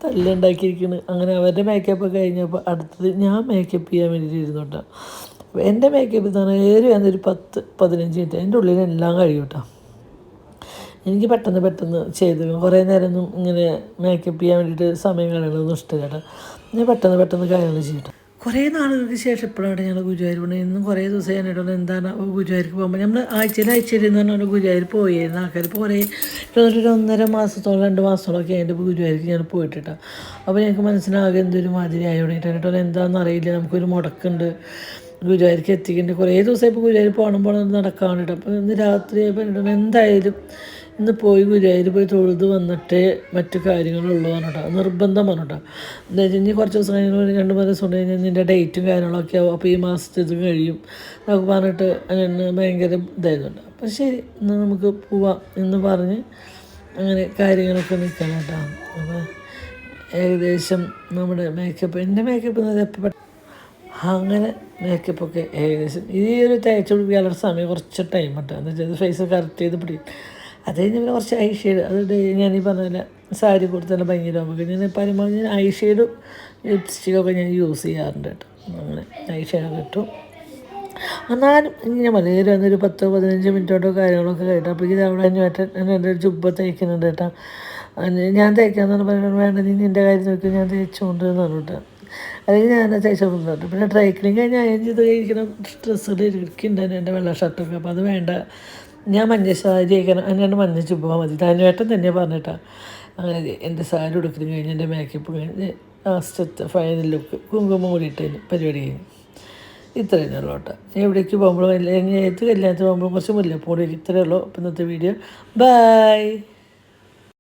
Speaker 1: തല്ലുണ്ടാക്കിയിരിക്കുന്നത്. അങ്ങനെ അവരുടെ മേക്കപ്പ് കഴിഞ്ഞപ്പോൾ അടുത്തത് ഞാൻ മേക്കപ്പ് ചെയ്യാൻ വേണ്ടിയിട്ട് ഇരുന്നു കേട്ടോ. അപ്പോൾ എൻ്റെ മേക്കപ്പ് എന്ന് പറഞ്ഞാൽ ഏറി വന്നൊരു 10-15 മിനിറ്റ് എൻ്റെ ഉള്ളിലെല്ലാം കഴിയും കേട്ടോ. എനിക്ക് പെട്ടെന്ന് ചെയ്ത് കുറേ നേരമൊന്നും ഇങ്ങനെ മേക്കപ്പ് ചെയ്യാൻ വേണ്ടിയിട്ട് സമയം കളയണമൊന്നും ഇഷ്ടമില്ല കേട്ടോ. ഞാൻ പെട്ടെന്ന് കാര്യങ്ങൾ ചെയ്യട്ടെ. കുറേ നാളുകൾക്ക് ശേഷം ഇപ്പോഴാണ് ഞങ്ങൾ ഗുരുവായൂർ പോകുന്നത്. ഇന്നും കുറേ ദിവസം ഞാനിട്ടുണ്ട് എന്താണ് ഗുരുവായൂർക്ക് പോകുമ്പോൾ നമ്മൾ ആഴ്ചയിൽ എന്ന് പറഞ്ഞാൽ ഗുരുവായൂർ പോയിരുന്നു ആൾക്കാർ. ഇപ്പോൾ കുറേ ഒരു 1.5 മാസത്തോളം 2 മാസത്തോളമൊക്കെ അതിൻ്റെ ഗുരുവായൂർക്ക് ഞാൻ പോയിട്ടിട്ടാ. അപ്പോൾ ഞങ്ങൾക്ക് മനസ്സിലാകെ എന്തൊരു മാതിരി ആയോണ്ടിട്ട് എന്താണെന്ന് അറിയില്ല. നമുക്കൊരു മുടക്കുണ്ട്, ഗുരുവായൂർക്ക് എത്തിക്കുന്നുണ്ട്. കുറേ ദിവസം ഇപ്പോൾ ഗുരുവായൂർ പോകണം നടക്കാൻ വേണ്ടിയിട്ട്. അപ്പോൾ ഇന്ന് രാത്രി ആയപ്പോൾ എന്തായാലും ഇന്ന് പോയി ഗുരുവായൂർ പോയി തൊഴുത് വന്നിട്ടേ മറ്റു കാര്യങ്ങളുള്ളൂ പറഞ്ഞിട്ടോ, നിർബന്ധം പറഞ്ഞിട്ടോ. എന്താ വെച്ചാൽ ഇനി കുറച്ച് ദിവസം കഴിഞ്ഞ് 2-3 ദിവസം കൊണ്ട് കഴിഞ്ഞാൽ നിൻ്റെ ഡേറ്റും കാര്യങ്ങളൊക്കെ ആവും. അപ്പോൾ ഈ മാസത്തെ ഇത് കഴിയും നമുക്ക് പറഞ്ഞിട്ട് അങ്ങനെ ഭയങ്കര ഇതായതുകൊണ്ട്. അപ്പോൾ ശരി എന്നാൽ നമുക്ക് പോവാം എന്ന് പറഞ്ഞ് അങ്ങനെ കാര്യങ്ങളൊക്കെ നിൽക്കണം കേട്ടോ. അപ്പോൾ ഏകദേശം നമ്മുടെ എൻ്റെ മേക്കപ്പ് എപ്പോൾ അങ്ങനെ മേക്കപ്പൊക്കെ ഏകദേശം ഈ ഒരു തേച്ച് പിടിപ്പിക്കാനുള്ള സമയം കുറച്ച് ടൈം കേട്ടോ. എന്താ വെച്ചാൽ ഫേസ് കറക്റ്റ് ചെയ്ത് പിടിക്കും. അത് കഴിഞ്ഞ് പിന്നെ കുറച്ച് ഐ ഷെയ്ഡ്, അത് ഞാനീ പറഞ്ഞ സാരി കൊടുത്തല്ല ഭംഗിയിലാകുമ്പോൾ ഞാൻ പരമാവധി ഐ ഷെയ്ഡും ലിപ്സ്റ്റിക്കൊക്കെ ഞാൻ യൂസ് ചെയ്യാറുണ്ട് കേട്ടോ. അങ്ങനെ ഐ ഷെയ്ഡൊക്കെ ഇട്ടു. എന്നാലും ഇങ്ങനെ വളരെ വന്നൊരു 10-15 മിനിറ്റോട്ടോ കാര്യങ്ങളൊക്കെ കേട്ടോ. അപ്പോൾ ഇത് അവിടെ എൻ്റെ ജുബ്ബ തയ്ക്കുന്നുണ്ട് കേട്ടോ. ഞാൻ തയ്ക്കാമെന്നാണ് പറയുന്നത്. വേണ്ട നീ നിൻ്റെ കാര്യം നോക്കി ഞാൻ തയ്ച്ചുകൊണ്ട് എന്നാണ് കേട്ടോ. അല്ലെങ്കിൽ ഞാൻ തയ്ച്ചുകൊണ്ടുണ്ട്. പിന്നെ ഡ്രൈ ക്ലീൻ കഴിഞ്ഞ് അയൺ ചെയ്ത് കഴിക്കുന്ന ഡ്രസ്സുകൾ ഇരിക്കുന്നുണ്ട് എൻ്റെ വെള്ള ഷർട്ടൊക്കെ. അപ്പോൾ അത് വേണ്ട, ഞാൻ മഞ്ഞ സാരി കഴിക്കണം, അതിനാണ് മഞ്ഞ ചുബ്ബ മതി. താനുവേട്ടൻ തന്നെ പറഞ്ഞിട്ടാണ് അങ്ങനെ എൻ്റെ സാരി ഉടുക്കലും കഴിഞ്ഞ് എൻ്റെ മേക്കപ്പ് കഴിഞ്ഞ് ലാസ്റ്റത്തെ ഫൈനൽ ലുക്ക് കുങ്കുമം കൂടിയിട്ടതിന് പരിപാടി കഴിഞ്ഞു. ഇത്രയും ഉള്ളൂ കേട്ടോ. എവിടേക്ക് പോകുമ്പോഴും ഏത് കല്യാണത്തിന് പോകുമ്പോഴും കുറച്ച് മുല്ലപ്പൂടി ഇത്രയേ ഉള്ളൂ. അപ്പം ഇന്നത്തെ വീഡിയോ ബൈ.